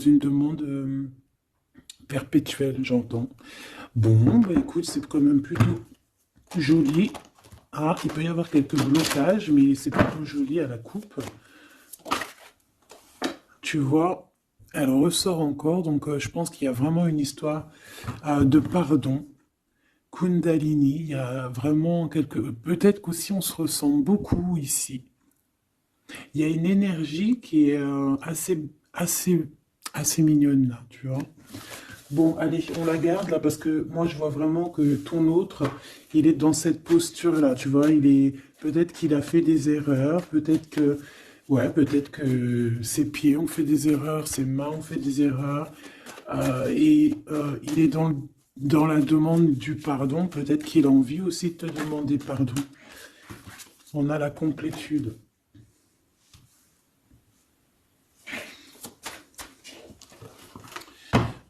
une demande perpétuelle, j'entends. Bon, bah écoute, c'est quand même plutôt joli. Ah, il peut y avoir quelques blocages, mais c'est plutôt joli à la coupe. Tu vois, elle ressort encore, donc je pense qu'il y a vraiment une histoire de pardon. Kundalini, il y a vraiment quelque... Peut-être qu'aussi on se ressemble beaucoup ici. Il y a une énergie qui est assez mignonne là, tu vois. Bon, allez, on la garde là parce que moi je vois vraiment que ton autre, il est dans cette posture là, tu vois, il est peut-être qu'il a fait des erreurs, peut-être que ses pieds ont fait des erreurs, ses mains ont fait des erreurs, il est dans la demande du pardon, peut-être qu'il a envie aussi de te demander pardon. On a la complétude.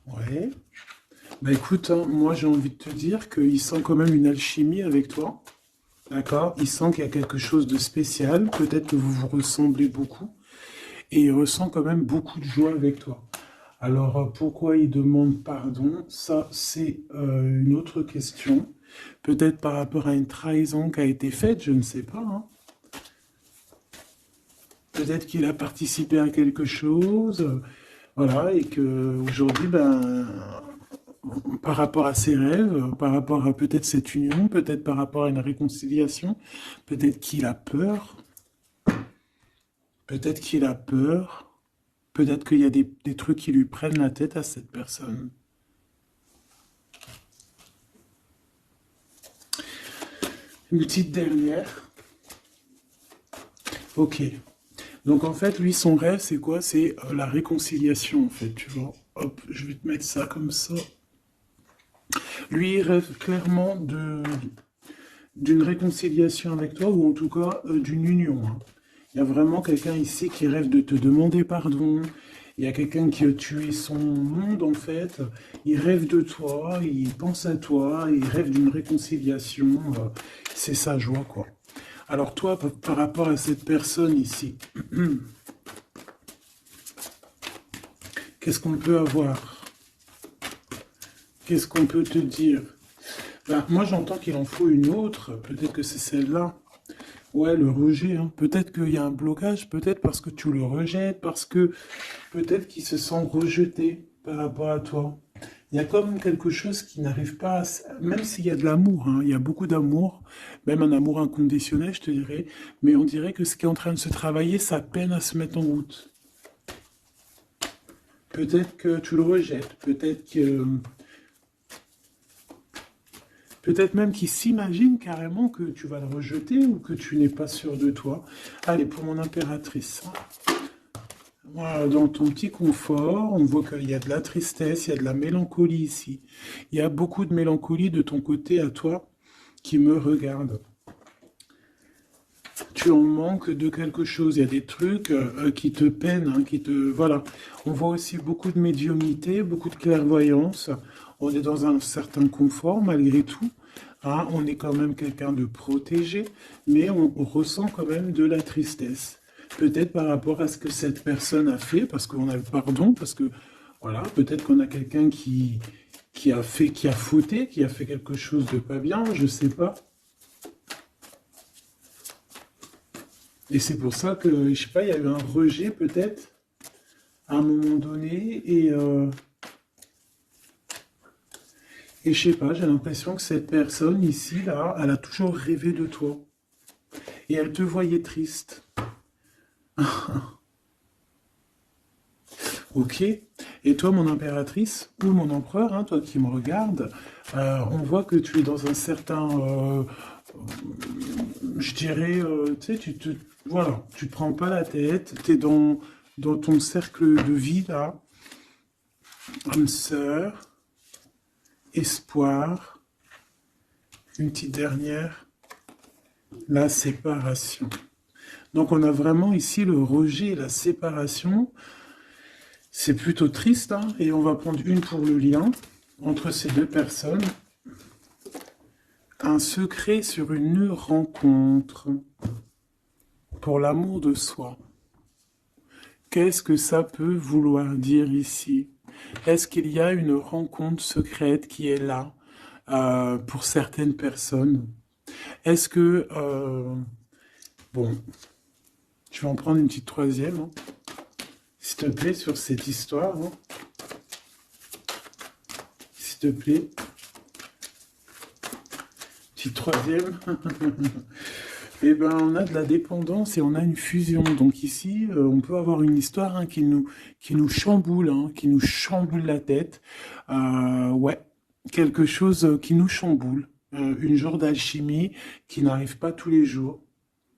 Ouais. Bah écoute, hein, moi j'ai envie de te dire qu'il sent quand même une alchimie avec toi. D'accord? Il sent qu'il y a quelque chose de spécial. Peut-être que vous vous ressemblez beaucoup. Et il ressent quand même beaucoup de joie avec toi. Alors pourquoi il demande pardon? Ça, c'est une autre question. Peut-être par rapport à une trahison qui a été faite, je ne sais pas, hein. Peut-être qu'il a participé à quelque chose. Voilà, et que aujourd'hui, ben, par rapport à ses rêves, par rapport à peut-être cette union, peut-être par rapport à une réconciliation, peut-être qu'il a peur, peut-être qu'il a peur, peut-être qu'il y a des trucs qui lui prennent la tête à cette personne. Une petite dernière. Ok. Donc en fait, lui, son rêve, c'est quoi? C'est la réconciliation, en fait, tu vois. Hop, je vais te mettre ça comme ça. Lui, il rêve clairement d'une réconciliation avec toi, ou en tout cas d'une union, hein. Il y a vraiment quelqu'un ici qui rêve de te demander pardon. Il y a quelqu'un qui a tué son monde, en fait. Il rêve de toi, il pense à toi, il rêve d'une réconciliation. C'est sa joie, quoi. Alors toi, par rapport à cette personne ici, qu'est-ce qu'on peut avoir? Qu'est-ce qu'on peut te dire? Ben, moi, j'entends qu'il en faut une autre. Peut-être que c'est celle-là. Ouais, le rejet, hein. Peut-être qu'il y a un blocage, peut-être parce que tu le rejettes, parce que peut-être qu'il se sent rejeté par rapport à toi. Il y a comme quelque chose qui n'arrive pas à... Même s'il y a de l'amour, hein, il y a beaucoup d'amour, même un amour inconditionnel, je te dirais, mais on dirait que ce qui est en train de se travailler, ça peine à se mettre en route. Peut-être que tu le rejettes, peut-être même qu'il s'imagine carrément que tu vas le rejeter ou que tu n'es pas sûr de toi. Allez, pour mon impératrice. Voilà, dans ton petit confort, on voit qu'il y a de la tristesse, il y a de la mélancolie ici. Il y a beaucoup de mélancolie de ton côté à toi qui me regarde. Tu en manques de quelque chose. Il y a des trucs qui te peinent, hein, qui te... Voilà. On voit aussi beaucoup de médiumnité, beaucoup de clairvoyance. On est dans un certain confort malgré tout, hein. On est quand même quelqu'un de protégé, mais on ressent quand même de la tristesse. Peut-être par rapport à ce que cette personne a fait, parce qu'on a le pardon, parce que voilà, peut-être qu'on a quelqu'un qui a fauté, qui a fait quelque chose de pas bien, je sais pas. Et c'est pour ça que, je sais pas, il y a eu un rejet peut-être à un moment donné. Et je sais pas, j'ai l'impression que cette personne ici, là, elle a toujours rêvé de toi. Et elle te voyait triste. Ok. Et toi, mon impératrice, ou mon empereur, hein, toi qui me regardes, on voit que tu es dans un certain, je dirais, tu sais, voilà, tu te prends pas la tête, tu es dans ton cercle de vie, là, âme sœur, espoir, une petite dernière, la séparation. Donc on a vraiment ici le rejet et la séparation. C'est plutôt triste, hein, et on va prendre une pour le lien entre ces deux personnes. Un secret sur une rencontre pour l'amour de soi. Qu'est-ce que ça peut vouloir dire ici? Est-ce qu'il y a une rencontre secrète qui est là pour certaines personnes? Est-ce que... bon, je vais en prendre une petite troisième, hein, s'il te plaît, sur cette histoire, hein, s'il te plaît. Petite troisième. Eh ben, on a de la dépendance et on a une fusion. Donc ici, on peut avoir une histoire hein, qui nous chamboule, hein, qui nous chamboule la tête. Ouais, quelque chose qui nous chamboule. Une genre d'alchimie qui n'arrive pas tous les jours.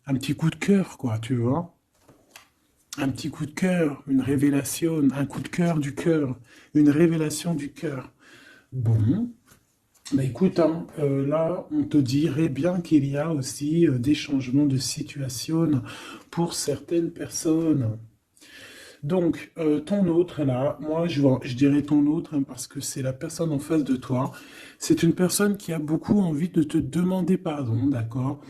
Un petit coup de cœur, quoi, tu vois. Un petit coup de cœur, une révélation, un coup de cœur du cœur, une révélation du cœur. Bon, bah écoute, hein, là, on te dirait bien qu'il y a aussi des changements de situation pour certaines personnes. Donc, ton autre, là, moi, je dirais ton autre, hein, parce que c'est la personne en face de toi. C'est une personne qui a beaucoup envie de te demander pardon, d'accord?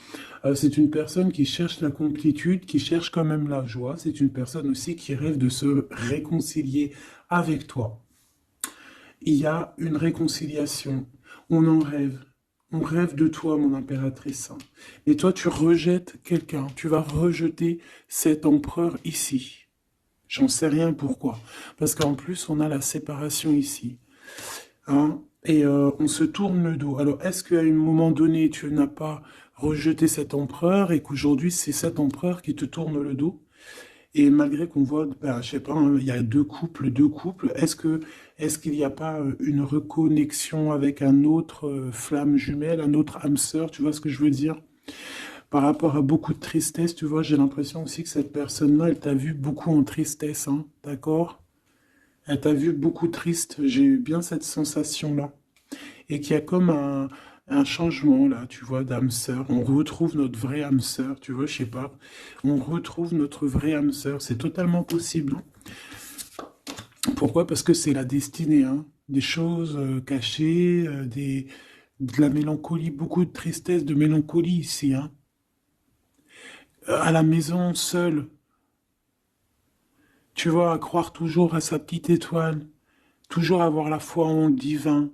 C'est une personne qui cherche la complétude, qui cherche quand même la joie. C'est une personne aussi qui rêve de se réconcilier avec toi. Il y a une réconciliation. On en rêve. On rêve de toi, mon impératrice. Et toi, tu rejettes quelqu'un. Tu vas rejeter cet empereur ici. J'en sais rien pourquoi. Parce qu'en plus, on a la séparation ici. Hein, et on se tourne le dos. Alors, est-ce qu'à un moment donné, tu n'as pas rejeté cet empereur et qu'aujourd'hui, c'est cet empereur qui te tourne le dos? Et malgré qu'on voit, ben, je sais pas, hein, il y a deux couples, est-ce qu'il n'y a pas une reconnexion avec un autre flamme jumelle, un autre âme sœur, tu vois ce que je veux dire? Par rapport à beaucoup de tristesse, tu vois, j'ai l'impression aussi que cette personne-là, elle t'a vu beaucoup en tristesse, hein, d'accord? Elle t'a vu beaucoup triste, j'ai eu bien cette sensation-là. Et qu'il y a comme un changement là, tu vois, d'âme sœur. On retrouve notre vraie âme sœur, tu vois, je sais pas. On retrouve notre vraie âme sœur, c'est totalement possible. Pourquoi? Parce que c'est la destinée, hein. Des choses cachées, de la mélancolie, beaucoup de tristesse, de mélancolie ici, hein. À la maison, seul, tu vois, à croire toujours à sa petite étoile, toujours avoir la foi en le divin,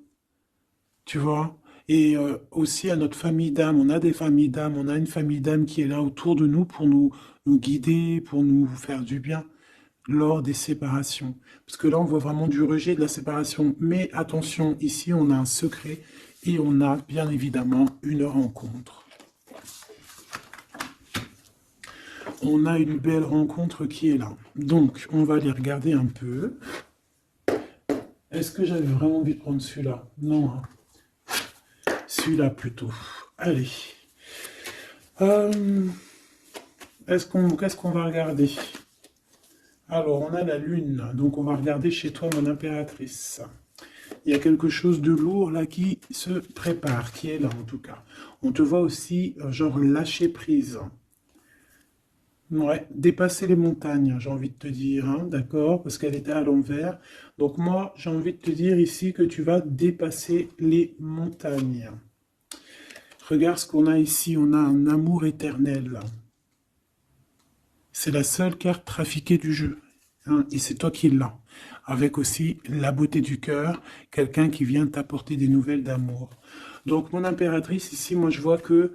tu vois. Et aussi à notre famille d'âme, on a des familles d'âme, on a une famille d'âme qui est là autour de nous pour nous guider, pour nous faire du bien lors des séparations. Parce que là, on voit vraiment du rejet de la séparation. Mais attention, ici, on a un secret et on a bien évidemment une rencontre. On a une belle rencontre qui est là. Donc, on va aller regarder un peu. Est-ce que j'avais vraiment envie de prendre celui-là? Non, hein. Celui-là plutôt. Allez. Qu'est-ce qu'on va regarder? Alors, on a la lune, donc on va regarder chez toi, mon impératrice. Il y a quelque chose de lourd là qui se prépare, qui est là en tout cas. On te voit aussi, genre, lâcher prise. Ouais, dépasser les montagnes, j'ai envie de te dire, hein, d'accord, parce qu'elle était à l'envers. Donc moi, j'ai envie de te dire ici que tu vas dépasser les montagnes. Regarde ce qu'on a ici, on a un amour éternel. C'est la seule carte trafiquée du jeu, hein, et c'est toi qui l'as. Avec aussi la beauté du cœur, quelqu'un qui vient t'apporter des nouvelles d'amour. Donc mon impératrice, ici, moi je vois que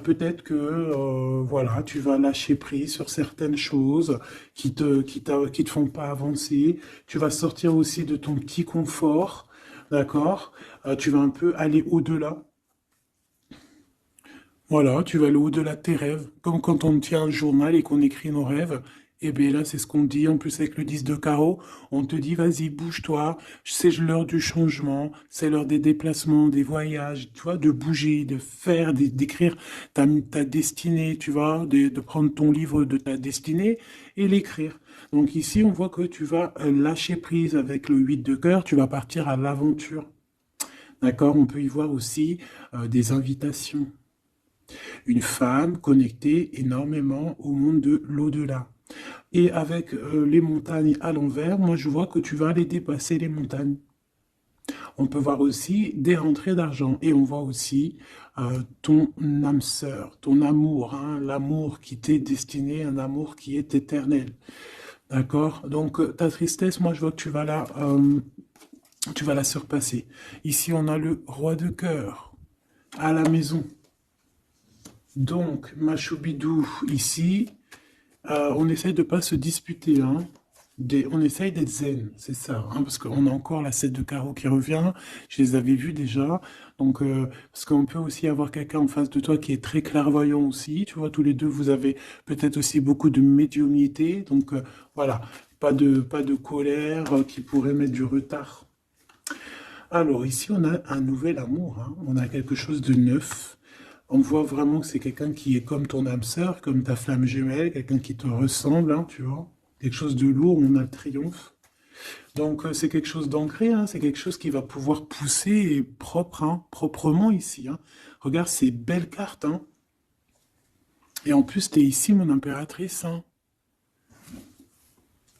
peut-être que voilà, tu vas lâcher prise sur certaines choses qui te font pas avancer. Tu vas sortir aussi de ton petit confort, d'accord? Tu vas un peu aller au-delà. Voilà, tu vas aller au-delà de tes rêves. Comme quand on tient un journal et qu'on écrit nos rêves. Et bien là, c'est ce qu'on dit. En plus, avec le 10 de carreau, on te dit, vas-y, bouge-toi. C'est l'heure du changement. C'est l'heure des déplacements, des voyages. Tu vois, de bouger, de faire, d'écrire ta destinée. Tu vois, de prendre ton livre de ta destinée et l'écrire. Donc ici, on voit que tu vas lâcher prise avec le 8 de cœur. Tu vas partir à l'aventure. D'accord? On peut y voir aussi des invitations. Une femme connectée énormément au monde de l'au-delà. Et avec les montagnes à l'envers, moi je vois que tu vas aller dépasser les montagnes. On peut voir aussi des rentrées d'argent et on voit aussi ton âme sœur, ton amour, hein, l'amour qui t'est destiné, un amour qui est éternel. D'accord? Donc, ta tristesse, moi, je vois que tu vas la surpasser. Ici, on a le roi de cœur à la maison. Donc, ma choubidou, ici, on essaye de pas se disputer, hein. On essaye d'être zen, c'est ça, hein, parce qu'on a encore la 7 de carreau qui revient, je les avais vus déjà, donc parce qu'on peut aussi avoir quelqu'un en face de toi qui est très clairvoyant aussi, tu vois, tous les deux, vous avez peut-être aussi beaucoup de médiumnité, donc voilà, pas de colère qui pourrait mettre du retard. Alors ici, on a un nouvel amour, hein, on a quelque chose de neuf, on voit vraiment que c'est quelqu'un qui est comme ton âme sœur, comme ta flamme jumelle, quelqu'un qui te ressemble, hein, tu vois. Quelque chose de lourd, on a le triomphe. Donc c'est quelque chose d'ancré, hein, c'est quelque chose qui va pouvoir pousser et propre, hein, proprement ici. Hein. Regarde ces belles cartes. Hein. Et en plus, tu es ici, mon impératrice. Hein.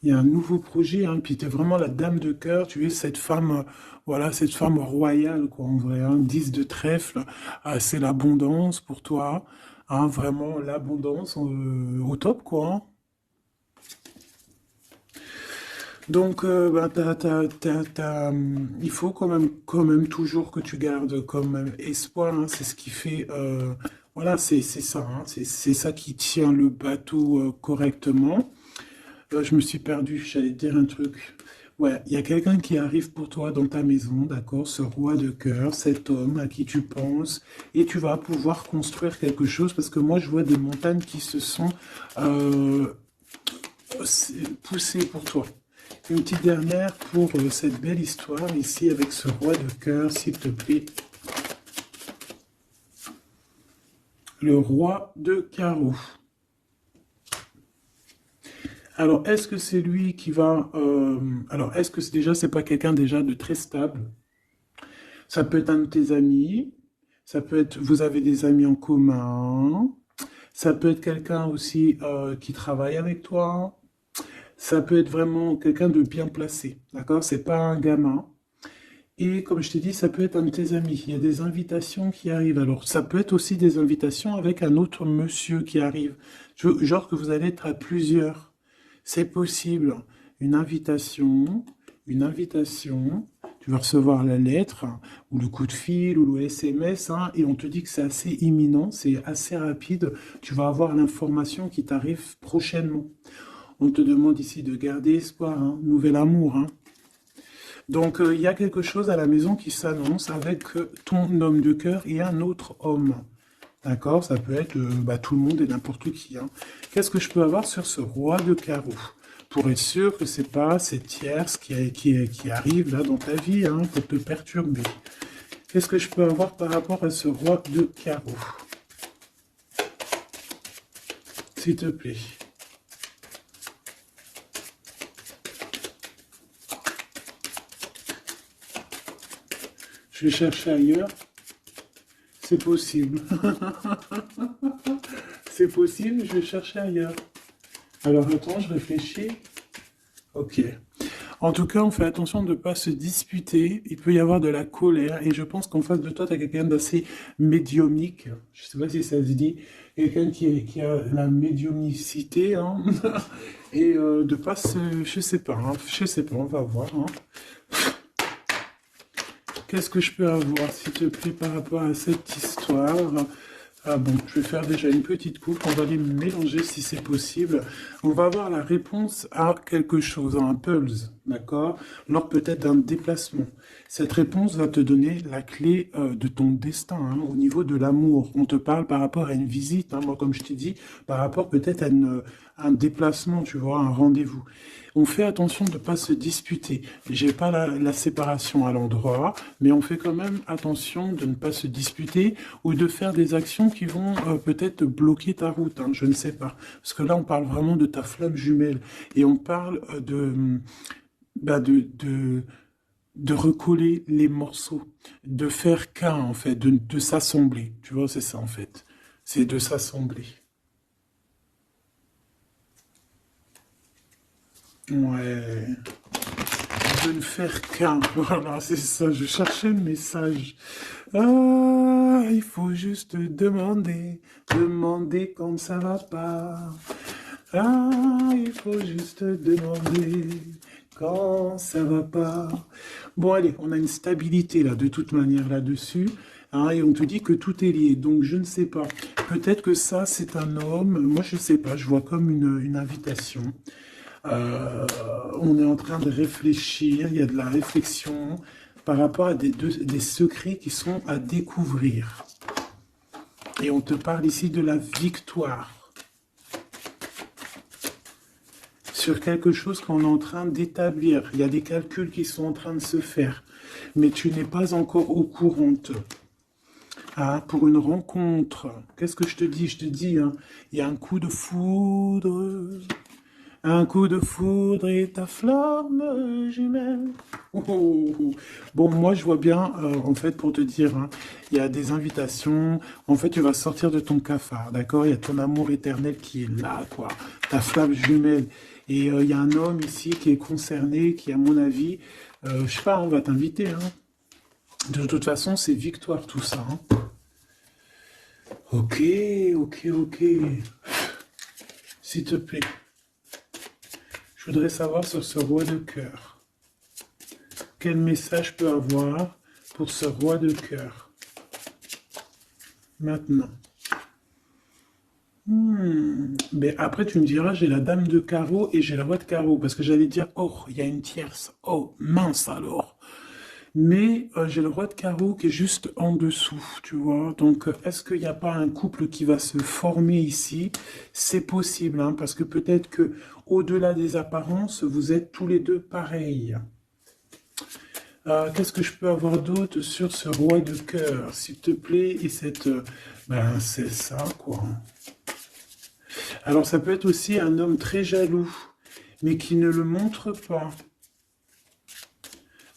Il y a un nouveau projet, hein, puis tu es vraiment la dame de cœur, tu es cette femme, voilà, cette femme royale, quoi, en vrai, hein, 10 de trèfle, c'est l'abondance pour toi, hein, vraiment l'abondance au top, quoi. Hein. Donc, bah, il faut quand même toujours que tu gardes comme même espoir, hein, c'est ce qui fait, voilà, c'est ça, hein, c'est ça qui tient le bateau correctement. Je me suis perdu, j'allais te dire un truc. Ouais, il y a quelqu'un qui arrive pour toi dans ta maison, d'accord? Ce roi de cœur, cet homme à qui tu penses, et tu vas pouvoir construire quelque chose parce que moi je vois des montagnes qui se sont euh, poussées pour toi. Une petite dernière pour cette belle histoire ici avec ce roi de cœur, s'il te plaît. Le roi de carreau. Alors, est-ce que c'est lui qui va... alors, est-ce que déjà, c'est pas quelqu'un déjà de très stable? Ça peut être un de tes amis, ça peut être... Vous avez des amis en commun, ça peut être quelqu'un aussi qui travaille avec toi, ça peut être vraiment quelqu'un de bien placé, d'accord? C'est pas un gamin. Et comme je t'ai dit, ça peut être un de tes amis. Il y a des invitations qui arrivent. Alors, ça peut être aussi des invitations avec un autre monsieur qui arrive. Genre que vous allez être à plusieurs. C'est possible. Une invitation, une invitation. Tu vas recevoir la lettre, hein, ou le coup de fil, ou le SMS, hein, et on te dit que c'est assez imminent, c'est assez rapide. Tu vas avoir l'information qui t'arrive prochainement. On te demande ici de garder espoir, hein, nouvel amour, hein. Donc, il y a quelque chose à la maison qui s'annonce avec ton homme de cœur et un autre homme. D'accord? Ça peut être bah, tout le monde et n'importe qui. Hein. Qu'est-ce que je peux avoir sur ce roi de carreau? Pour être sûr que c'est pas cette tierce qui arrive là dans ta vie hein, pour te perturber. Qu'est-ce que je peux avoir par rapport à ce roi de carreau? S'il te plaît. Je vais chercher ailleurs. C'est possible. C'est possible, je vais chercher ailleurs. Alors attends, je réfléchis. Ok. En tout cas, on fait attention de ne pas se disputer. Il peut y avoir de la colère. Et je pense qu'en face de toi, tu as quelqu'un d'assez médiumnique. Je ne sais pas si ça se dit. Quelqu'un qui a la médiumnicité. Hein. Et de pas se... Je sais pas. Hein. Je sais pas, on va voir. Hein. Qu'est-ce que je peux avoir, s'il te plaît, par rapport à cette histoire? Ah bon, je vais faire déjà une petite coupe, on va les mélanger si c'est possible. On va avoir la réponse à quelque chose, à un puzzle, d'accord? Lors peut-être d'un déplacement. Cette réponse va te donner la clé de ton destin, hein, au niveau de l'amour. On te parle par rapport à une visite, hein, moi comme je t'ai dit, par rapport peut-être à un déplacement, tu vois, un rendez-vous. On fait attention de ne pas se disputer. J'ai pas la séparation à l'endroit, mais on fait quand même attention de ne pas se disputer ou de faire des actions qui vont peut-être bloquer ta route. Hein, je ne sais pas. Parce que là, on parle vraiment de ta flamme jumelle et on parle bah, de recoller les morceaux, de faire qu'un en fait, de s'assembler. Tu vois, c'est ça en fait. C'est de s'assembler. Ouais. De ne faire qu'un. Voilà, c'est ça. Je cherchais le message. Ah, il faut juste demander, demander quand ça va pas. Ah, il faut juste demander quand ça va pas. Bon, allez, on a une stabilité là, de toute manière là-dessus. Hein, et on te dit que tout est lié. Donc, je ne sais pas. Peut-être que ça, c'est un homme. Moi, je ne sais pas. Je vois comme une invitation. Euh, on est en train de réfléchir. Il y a de la réflexion par rapport à des secrets qui sont à découvrir. Et on te parle ici de la victoire sur quelque chose qu'on est en train d'établir. Il y a des calculs qui sont en train de se faire, mais tu n'es pas encore au courant. Ah, pour une rencontre, qu'est-ce que je te dis? Je te dis, hein, il y a un coup de foudre et ta flamme jumelle. Oh, oh, oh. Bon, moi je vois bien, en fait, pour te dire, hein, il y a des invitations. En fait, tu vas sortir de ton cafard, d'accord? Il y a ton amour éternel qui est là, quoi. Ta flamme jumelle. Et il y a un homme ici qui est concerné, qui, à mon avis, je sais pas, on va t'inviter, hein. De toute façon, c'est victoire tout ça, hein. Ok, ok, ok. S'il te plaît, je voudrais savoir sur ce roi de cœur. Quel message je peux avoir pour ce roi de cœur? Maintenant. Mais après, tu me diras, j'ai la dame de carreau et j'ai la roi de carreau. Parce que j'allais dire, oh, il y a une tierce. Oh, mince alors. Mais j'ai le roi de carreau qui est juste en dessous, tu vois. Donc, est-ce qu'il n'y a pas un couple qui va se former ici? C'est possible, hein, parce que peut-être que au-delà des apparences, vous êtes tous les deux pareils. Qu'est-ce que je peux avoir d'autre sur ce roi de cœur, s'il te plaît? Et cette... ben, c'est ça, quoi. Alors, ça peut être aussi un homme très jaloux, mais qui ne le montre pas.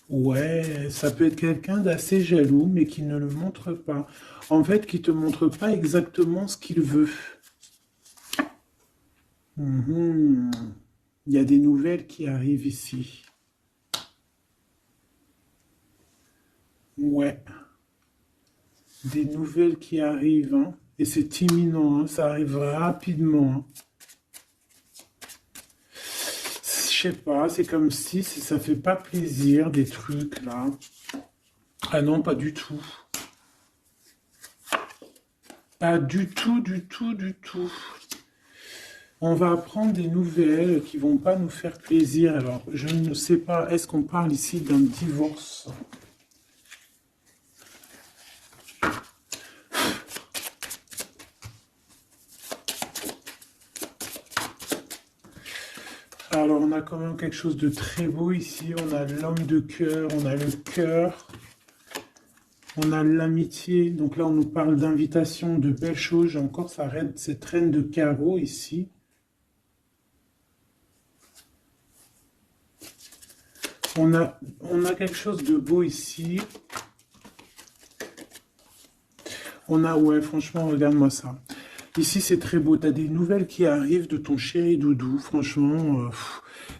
Ouais, ça peut être quelqu'un d'assez jaloux, mais qui ne le montre pas. En fait, qui te montre pas exactement ce qu'il veut. Mhm. Il y a des nouvelles qui arrivent ici. Ouais, des nouvelles qui arrivent, hein. Et c'est imminent, hein, ça arrive rapidement, hein. Je sais pas, c'est comme si ça fait pas plaisir des trucs là. Ah non, pas du tout. Pas du tout, du tout, du tout. On va apprendre des nouvelles qui vont pas nous faire plaisir. Alors, je ne sais pas, est-ce qu'on parle ici d'un divorce? Alors, on a quand même quelque chose de très beau ici. On a l'homme de cœur, on a le cœur, on a l'amitié. Donc là, on nous parle d'invitation, de belles choses. J'ai encore cette reine de carreau ici. On a quelque chose de beau ici. Ouais, franchement, regarde-moi ça. Ici, c'est très beau. Tu as des nouvelles qui arrivent de ton chéri doudou. Franchement,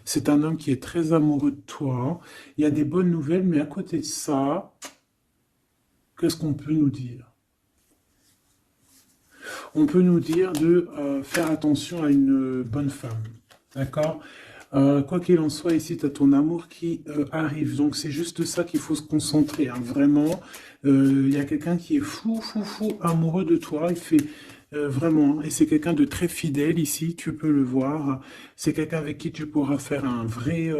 c'est un homme qui est très amoureux de toi. Il y a des bonnes nouvelles, mais à côté de ça, qu'est-ce qu'on peut nous dire? On peut nous dire de faire attention à une bonne femme. D'accord? Quoi qu'il en soit, ici, tu as ton amour qui arrive. Donc, c'est juste ça qu'il faut se concentrer, hein. Vraiment, il y a quelqu'un qui est fou, fou, fou amoureux de toi. Il fait vraiment, hein. Et c'est quelqu'un de très fidèle ici, tu peux le voir. C'est quelqu'un avec qui tu pourras faire un vrai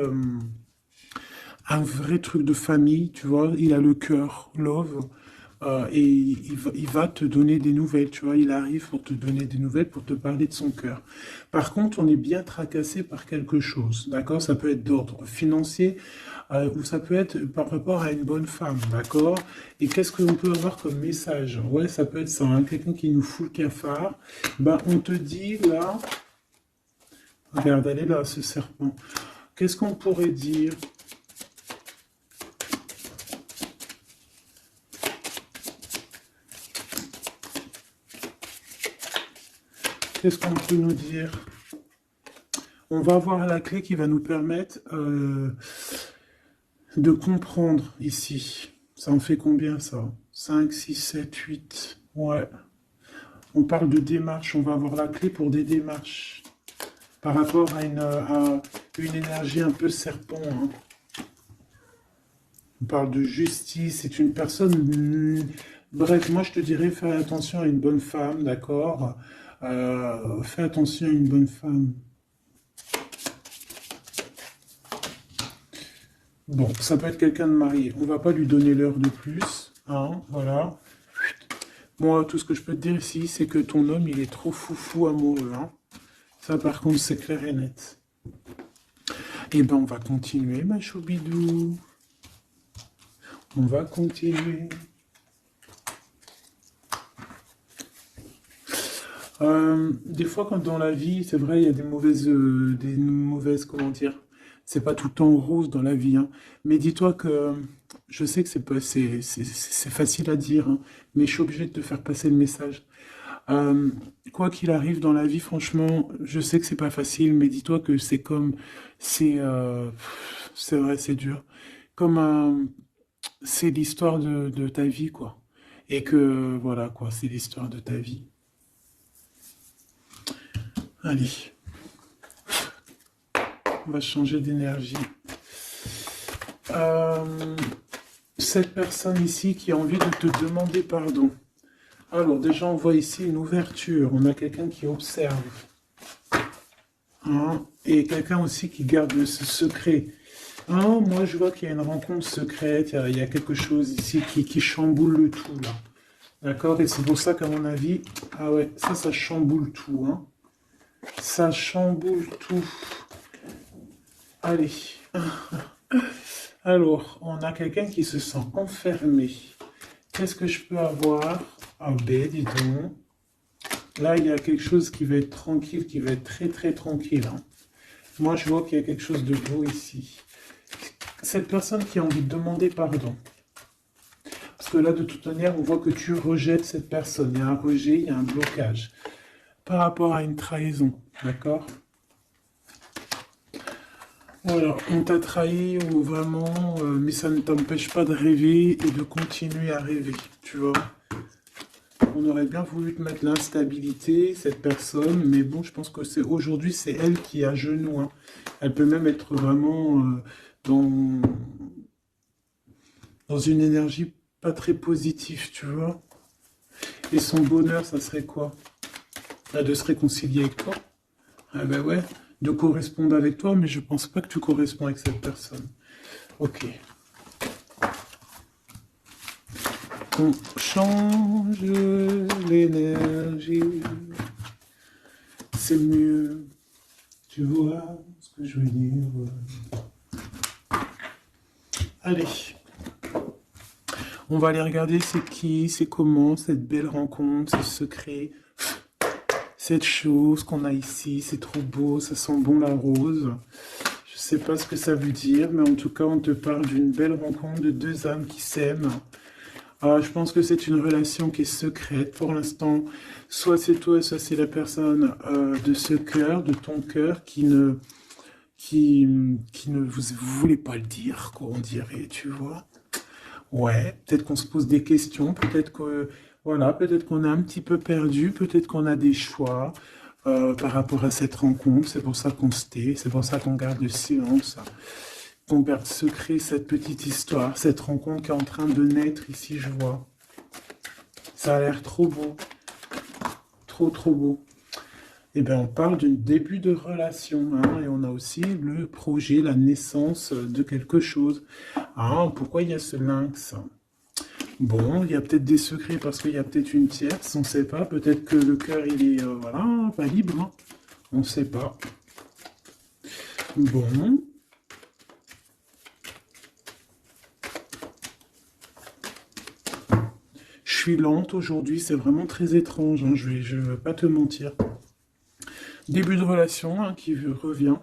truc de famille, tu vois. Il a le cœur, love. Et il va te donner des nouvelles, tu vois. Il arrive pour te donner des nouvelles, pour te parler de son cœur. Par contre, on est bien tracassé par quelque chose, d'accord? Ça peut être d'ordre financier, ou ça peut être par rapport à une bonne femme, d'accord? Et qu'est-ce qu'on peut avoir comme message? Ouais, ça peut être ça, hein, quelqu'un qui nous fout le cafard. Ben, on te dit là, regarde, elle est là, ce serpent. Qu'est-ce qu'on pourrait dire? Qu'est-ce qu'on peut nous dire? On va avoir la clé qui va nous permettre de comprendre ici. Ça en fait combien ça? 5, 6, 7, 8. Ouais. On parle de démarche. On va avoir la clé pour des démarches. par rapport à une énergie un peu serpent. Hein. On parle de justice, c'est une personne... Bref, moi je te dirais, fais attention à une bonne femme, d'accord? Fais attention à une bonne femme. Bon, ça peut être quelqu'un de marié. On va pas lui donner l'heure de plus, hein, voilà. Moi, tout ce que je peux te dire ici, c'est que ton homme, il est trop foufou amoureux, hein. Ça, par contre, c'est clair et net. Eh ben, on va continuer, ma choubidou. On va continuer. Des fois, quand dans la vie, c'est vrai, il y a des mauvaises, comment dire, c'est pas tout le temps rose dans la vie, hein. Mais dis-toi que, je sais que c'est facile à dire, hein, mais je suis obligé de te faire passer le message. Euh, Quoi qu'il arrive dans la vie, franchement, je sais que c'est pas facile, mais dis-toi que c'est vrai, c'est dur. Comme c'est l'histoire de ta vie, quoi. Et que, voilà, quoi, c'est l'histoire de ta vie. Allez, on va changer d'énergie. Euh, Cette personne ici qui a envie de te demander pardon. Alors, déjà, on voit ici une ouverture. On a quelqu'un qui observe. Hein, et quelqu'un aussi qui garde ce secret. Hein, moi, je vois qu'il y a une rencontre secrète. Il y a quelque chose ici qui chamboule le tout, là. D'accord? Et c'est pour ça qu'à mon avis... Ah ouais, ça chamboule tout, hein. Ça chamboule tout. Allez. Alors, on a quelqu'un qui se sent enfermé. Qu'est-ce que je peux avoir? Ah ben, dis donc. Là, il y a quelque chose qui va être tranquille, qui va être très très tranquille, hein. Moi, je vois qu'il y a quelque chose de beau ici. Cette personne qui a envie de demander pardon. Parce que là, de toute manière, on voit que tu rejettes cette personne. Il y a un rejet, il y a un blocage. Par rapport à une trahison, d'accord? Voilà, on t'a trahi ou vraiment, mais ça ne t'empêche pas de rêver et de continuer à rêver, tu vois. On aurait bien voulu te mettre l'instabilité, cette personne, mais bon, je pense que aujourd'hui, c'est elle qui est à genoux, hein. Elle peut même être vraiment dans, dans une énergie pas très positive, tu vois. Et son bonheur, ça serait quoi? De se réconcilier avec toi. Ah ben ouais, de correspondre avec toi, mais je pense pas que tu corresponds avec cette personne. Ok. On change l'énergie. C'est mieux. Tu vois ce que je veux dire. Allez. On va aller regarder c'est qui, c'est comment, cette belle rencontre, ce secret. Cette chose qu'on a ici, c'est trop beau, ça sent bon la rose. Je sais pas ce que ça veut dire, mais en tout cas, on te parle d'une belle rencontre de deux âmes qui s'aiment. Je pense que c'est une relation qui est secrète pour l'instant. Soit c'est toi, soit c'est la personne de ce cœur, de ton cœur, qui ne vous voulez pas le dire, quoi, on dirait, tu vois. Ouais, peut-être qu'on se pose des questions, peut-être que voilà, peut-être qu'on est un petit peu perdu, peut-être qu'on a des choix par rapport à cette rencontre. C'est pour ça qu'on se tait, c'est pour ça qu'on garde le silence, qu'on garde secret cette petite histoire, cette rencontre qui est en train de naître ici, je vois. Ça a l'air trop beau, trop trop beau. Eh bien, on parle d'un début de relation, hein, et on a aussi le projet, la naissance de quelque chose. Ah, pourquoi il y a ce lynx? Bon, il y a peut-être des secrets parce qu'il y a peut-être une tierce, on ne sait pas. Peut-être que le cœur, il est, voilà, pas libre, hein. On ne sait pas. Bon. Je suis lente aujourd'hui, c'est vraiment très étrange, hein, je vais pas te mentir. Début de relation, hein, qui revient.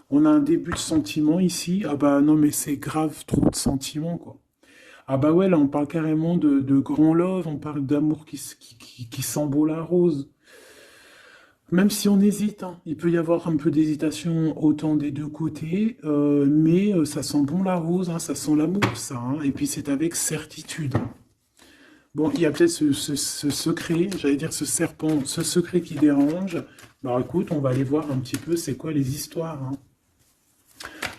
On a un début de sentiment ici. Ah bah non, mais c'est grave trop de sentiments, quoi. Ah bah ouais, là, on parle carrément de grand love, on parle d'amour qui sent beau la rose. Même si on hésite, hein, il peut y avoir un peu d'hésitation autant des deux côtés, mais ça sent bon la rose, hein, ça sent l'amour, ça, hein, et puis c'est avec certitude. Bon, il y a peut-être ce secret, j'allais dire ce serpent, ce secret qui dérange. Bah écoute, on va aller voir un petit peu c'est quoi les histoires, hein.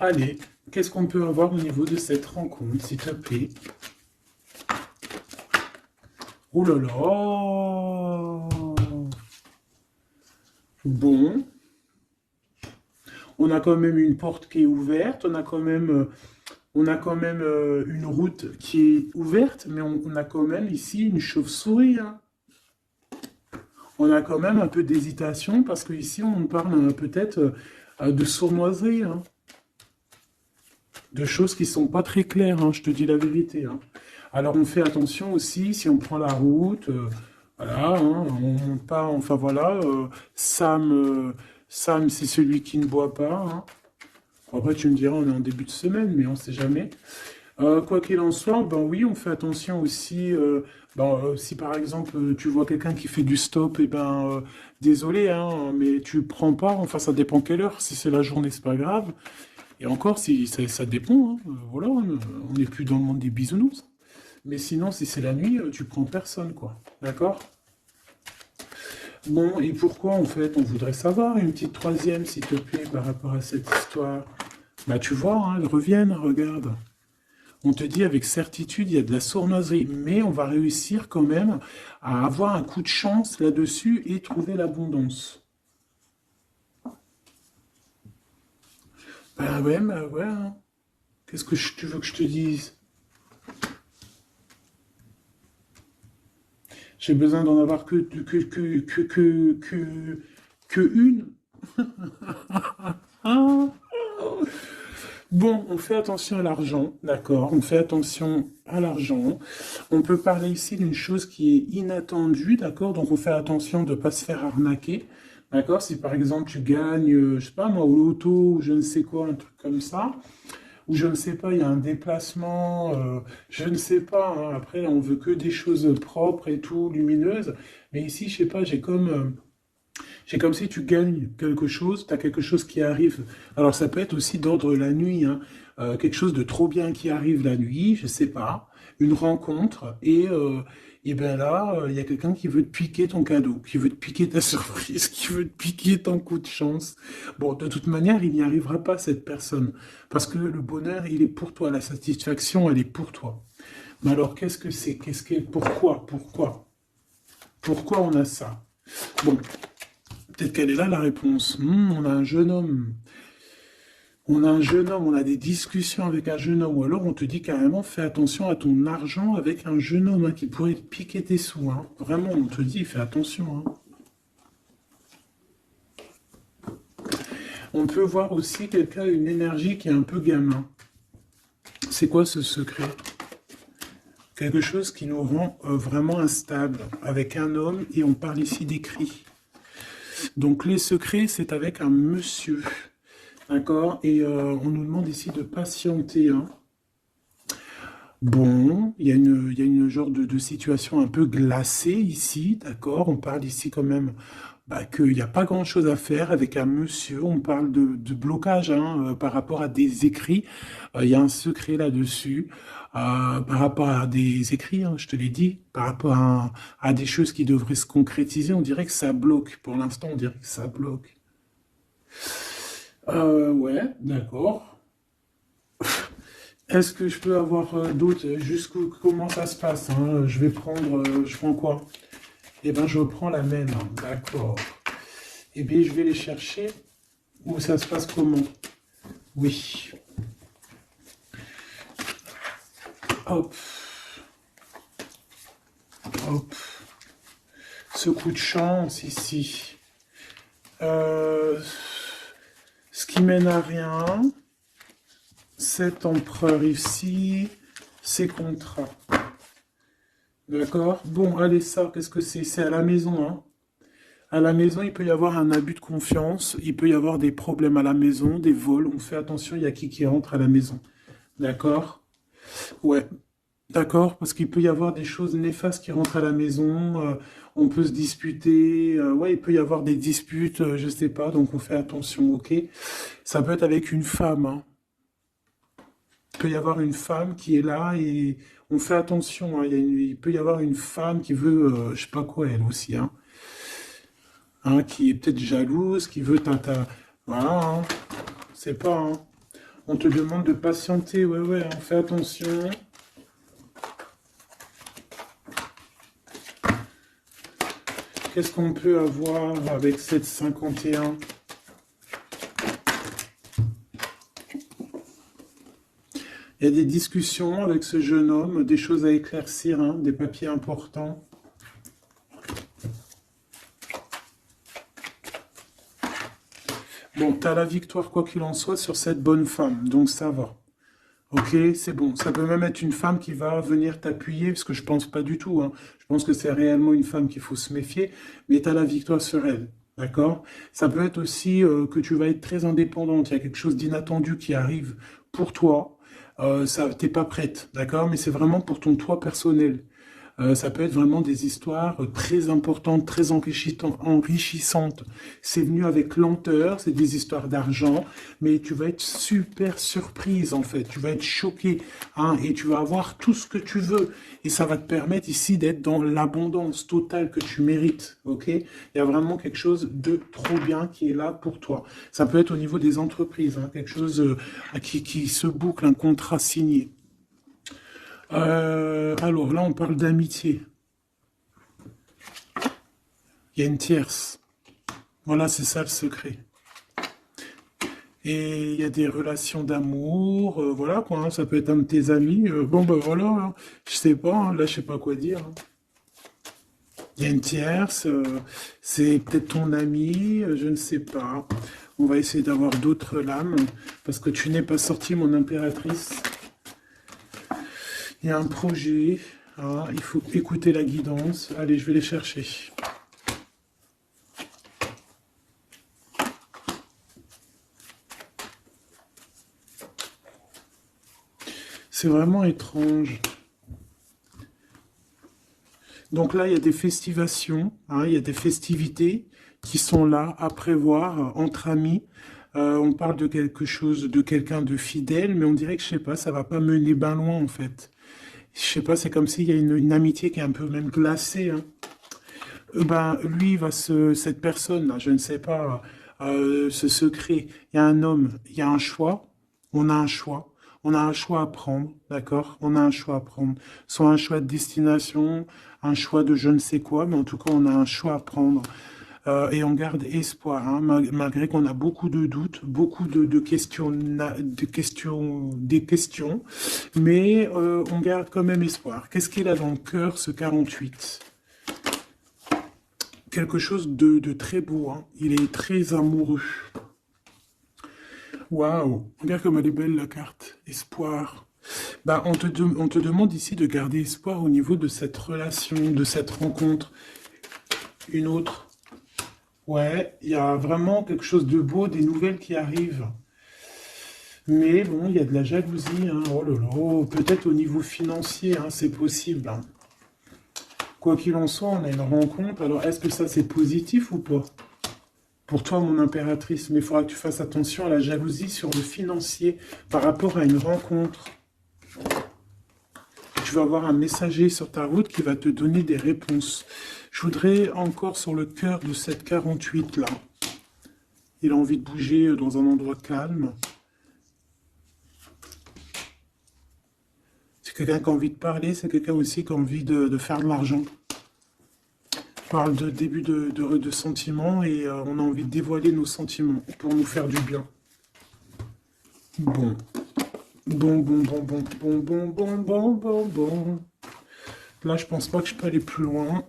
Allez, qu'est-ce qu'on peut avoir au niveau de cette rencontre, s'il te plaît? Oh là là! Bon, on a quand même une porte qui est ouverte, on a quand même une route qui est ouverte, mais on a quand même ici une chauve-souris, hein. On a quand même un peu d'hésitation parce que ici on parle peut-être de sournoiserie, hein, de choses qui sont pas très claires, hein, je te dis la vérité, hein. Alors on fait attention aussi si on prend la route, voilà, hein, on monte pas, enfin voilà, Sam c'est celui qui ne boit pas, hein. Après tu me diras on est en début de semaine, mais on sait jamais. Quoi qu'il en soit, ben oui, on fait attention aussi. Si par exemple tu vois quelqu'un qui fait du stop, et ben désolé, hein, mais tu prends pas. Enfin, ça dépend quelle heure. Si c'est la journée, c'est pas grave. Et encore, si ça dépend. Hein, voilà, on n'est plus dans le monde des bisounours. Mais sinon, si c'est la nuit, tu prends personne, quoi. D'accord? Bon, et pourquoi en fait, on voudrait savoir une petite troisième, s'il te plaît, par rapport à cette histoire. Bah tu vois, hein, elles reviennent, regarde. On te dit avec certitude, il y a de la sournoiserie, mais on va réussir quand même à avoir un coup de chance là-dessus et trouver l'abondance. Bah ouais, hein. Qu'est-ce que tu veux que je te dise? J'ai besoin d'en avoir que une. Ah. Bon, on fait attention à l'argent, d'accord? On fait attention à l'argent. On peut parler ici d'une chose qui est inattendue, d'accord? Donc on fait attention de ne pas se faire arnaquer, d'accord? Si par exemple tu gagnes, je sais pas moi, au loto, ou je ne sais quoi, un truc comme ça, ou je ne sais pas, il y a un déplacement, je ne sais pas, hein. Après on veut que des choses propres et tout, lumineuses. Mais ici, je sais pas, c'est comme si tu gagnes quelque chose, tu as quelque chose qui arrive. Alors ça peut être aussi d'ordre la nuit, hein. Quelque chose de trop bien qui arrive la nuit, je sais pas, une rencontre, et ben là, il y a quelqu'un qui veut te piquer ton cadeau, qui veut te piquer ta surprise, qui veut te piquer ton coup de chance. Bon, de toute manière, il n'y arrivera pas, cette personne, parce que le bonheur, il est pour toi, la satisfaction, elle est pour toi. Mais alors, qu'est-ce que c'est? Pourquoi on a ça? Bon, peut-être qu'elle est là la réponse. On a un jeune homme. On a un jeune homme, on a des discussions avec un jeune homme. Ou alors on te dit carrément fais attention à ton argent avec un jeune homme, hein, qui pourrait te piquer tes sous, hein. Vraiment, on te dit fais attention, hein. On peut voir aussi quelqu'un a une énergie qui est un peu gamin. C'est quoi ce secret? Quelque chose qui nous rend vraiment instables avec un homme, et on parle ici d'écrit. Donc les secrets, c'est avec un monsieur. D'accord? Et on nous demande ici de patienter, hein. Bon, il y a une genre de situation un peu glacée ici, d'accord? On parle ici quand même, bah, qu'il n'y a pas grand-chose à faire avec un monsieur. On parle de blocage, hein, par rapport à des écrits. Il y a un secret là-dessus. Par rapport à des écrits, hein, je te l'ai dit, par rapport à des choses qui devraient se concrétiser, on dirait que ça bloque. Pour l'instant, on dirait que ça bloque. Ouais, d'accord. Est-ce que je peux avoir d'autres, jusqu'où, comment ça se passe, hein? Je vais prendre, je prends quoi? Eh ben, je prends la même, hein. D'accord. Eh bien, je vais les chercher. Où ça se passe comment? Oui. Hop, hop. Ce coup de chance ici. Euh, Ce qui mène à rien. Cet empereur ici. Ces contrats. D'accord? Bon, allez, ça, qu'est-ce que c'est? C'est à la maison, hein. À la maison, il peut y avoir un abus de confiance, il peut y avoir des problèmes à la maison, des vols. On fait attention, il y a qui rentre à la maison. D'accord? Ouais, d'accord, parce qu'il peut y avoir des choses néfastes qui rentrent à la maison, on peut se disputer, ouais, il peut y avoir des disputes, je sais pas, donc on fait attention, ok? Ça peut être avec une femme, hein. peut y avoir une femme qui est là et on fait attention, hein, il peut y avoir une femme qui veut, je sais pas quoi, elle aussi, hein, qui est peut-être jalouse, qui veut voilà, hein, c'est pas, hein. On te demande de patienter, ouais, ouais, on fait attention. Qu'est-ce qu'on peut avoir avec cette 51? Il y a des discussions avec ce jeune homme, des choses à éclaircir, hein, des papiers importants. Bon, tu as la victoire, quoi qu'il en soit, sur cette bonne femme, donc ça va. Ok, c'est bon. Ça peut même être une femme qui va venir t'appuyer, parce que je pense pas du tout, hein. Je pense que c'est réellement une femme qu'il faut se méfier, mais tu as la victoire sur elle. D'accord? Ça peut être aussi que tu vas être très indépendante. Il y a quelque chose d'inattendu qui arrive pour toi. Ça, t'es pas prête, d'accord? Mais c'est vraiment pour ton toi personnel. Ça peut être vraiment des histoires très importantes, très enrichissantes. C'est venu avec lenteur, c'est des histoires d'argent, mais tu vas être super surprise en fait. Tu vas être choqué, hein, et tu vas avoir tout ce que tu veux. Et ça va te permettre ici d'être dans l'abondance totale que tu mérites. Ok? Il y a vraiment quelque chose de trop bien qui est là pour toi. Ça peut être au niveau des entreprises, hein, quelque chose qui se boucle, un contrat signé. Alors là, on parle d'amitié. Il y a une tierce. Voilà, c'est ça le secret. Et il y a des relations d'amour, voilà quoi, hein, ça peut être un de tes amis. Bon, ben voilà, hein, je sais pas, hein, là, je sais pas quoi dire, hein. Il y a une tierce, c'est peut-être ton ami, je ne sais pas. On va essayer d'avoir d'autres lames, parce que tu n'es pas sortie, mon impératrice. Il y a un projet, hein, il faut écouter la guidance. Allez, je vais les chercher. C'est vraiment étrange. Donc là, il y a des festivations, hein, il y a des festivités qui sont là à prévoir entre amis. On parle de quelque chose, de quelqu'un de fidèle, mais on dirait que, je sais pas, ça va pas mener ben loin en fait. Je sais pas, c'est comme s'il y a une amitié qui est un peu même glacée, hein. Ben, lui, cette personne-là, je ne sais pas, ce secret, il y a un homme, il y a un choix, on a un choix, on a un choix à prendre, d'accord? On a un choix à prendre, soit un choix de destination, un choix de je ne sais quoi, mais en tout cas, on a un choix à prendre. Et on garde espoir, hein, malgré qu'on a beaucoup de doutes, beaucoup de questions, des questions, mais on garde quand même espoir. Qu'est-ce qu'il a dans le cœur, ce 48? Quelque chose de très beau, hein. Il est très amoureux. Waouh, regarde comme elle est belle la carte. Espoir. Bah, on te demande ici de garder espoir au niveau de cette relation, de cette rencontre. Une autre. Ouais, il y a vraiment quelque chose de beau, des nouvelles qui arrivent. Mais bon, il y a de la jalousie, hein. Oh là là, peut-être au niveau financier, hein, c'est possible, hein. Quoi qu'il en soit, on a une rencontre. Alors, est-ce que ça, c'est positif ou pas? Pour toi, mon impératrice, mais il faudra que tu fasses attention à la jalousie sur le financier par rapport à une rencontre. Tu vas avoir un messager sur ta route qui va te donner des réponses. Je voudrais encore sur le cœur de cette 48 là. Il a envie de bouger dans un endroit calme. C'est quelqu'un qui a envie de parler, c'est quelqu'un aussi qui a envie de faire de l'argent. On parle de début de sentiments et on a envie de dévoiler nos sentiments pour nous faire du bien. Bon. Bon, bon, bon, bon, bon, bon, bon, bon, bon, bon. Là, je pense pas que je peux aller plus loin.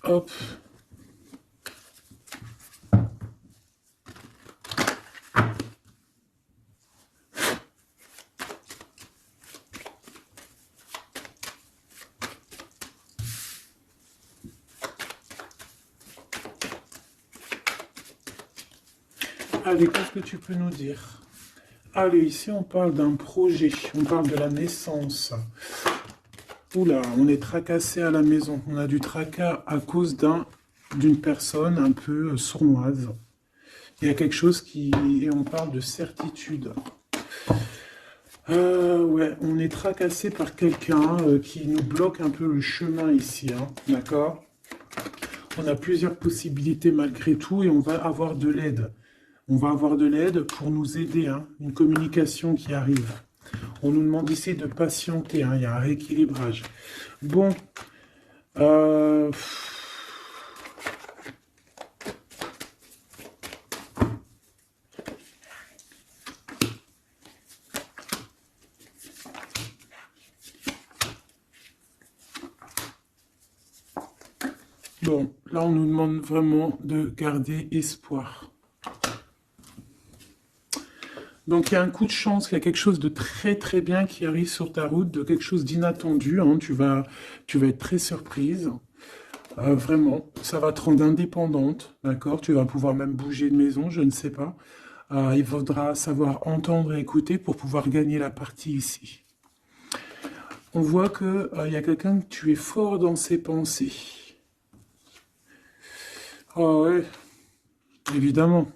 Hop. Allez, qu'est-ce que tu peux nous dire? Allez, ici, on parle d'un projet. On parle de la naissance. Oula, on est tracassé à la maison. On a du tracas à cause d'un d'une personne un peu sournoise. Il y a quelque chose qui... Et on parle de certitude. Ouais, on est tracassé par quelqu'un qui nous bloque un peu le chemin ici, hein, d'accord? On a plusieurs possibilités malgré tout et on va avoir de l'aide. On va avoir de l'aide pour nous aider, hein, une communication qui arrive. On nous demande ici de patienter, hein, il y a un rééquilibrage. Bon, euh, bon, là on nous demande vraiment de garder espoir. Donc il y a un coup de chance, il y a quelque chose de très très bien qui arrive sur ta route, de quelque chose d'inattendu, hein, tu vas être très surprise. Vraiment, ça va te rendre indépendante, d'accord? Tu vas pouvoir même bouger de maison, je ne sais pas. Il faudra savoir entendre et écouter pour pouvoir gagner la partie ici. On voit que il y a quelqu'un que tu es fort dans ses pensées. Ah ouais, évidemment.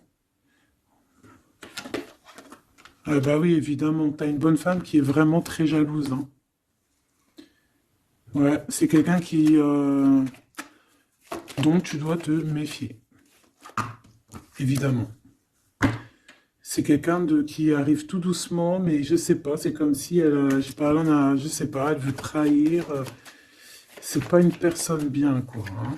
Ah bah oui, évidemment. T'as une bonne femme qui est vraiment très jalouse, hein. Ouais, c'est quelqu'un qui dont tu dois te méfier, évidemment. C'est quelqu'un de qui arrive tout doucement, mais je sais pas, c'est comme si elle, je sais pas, je sais pas, elle veut trahir. C'est pas une personne bien, quoi, hein.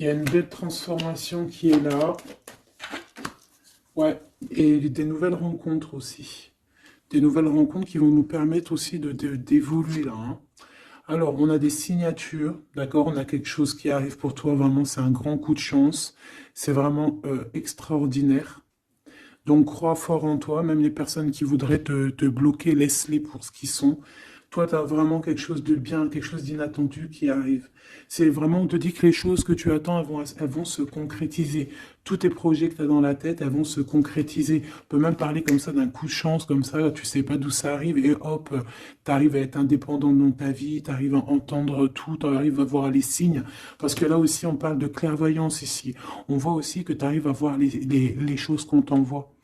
Il y a une belle transformation qui est là. Ouais, et des nouvelles rencontres aussi. Des nouvelles rencontres qui vont nous permettre aussi d'évoluer là, hein. Alors, on a des signatures, d'accord? On a quelque chose qui arrive pour toi, vraiment, c'est un grand coup de chance. C'est vraiment extraordinaire. Donc, crois fort en toi, même les personnes qui voudraient te bloquer, laisse-les pour ce qu'ils sont. Toi, tu as vraiment quelque chose de bien, quelque chose d'inattendu qui arrive. C'est vraiment, on te dit que les choses que tu attends, elles vont se concrétiser. Tous tes projets que tu as dans la tête, elles vont se concrétiser. On peut même parler comme ça d'un coup de chance, comme ça, tu sais pas d'où ça arrive, et hop, tu arrives à être indépendant dans ta vie, tu arrives à entendre tout, tu arrives à voir les signes. Parce que là aussi, on parle de clairvoyance ici. On voit aussi que tu arrives à voir les choses qu'on t'envoie.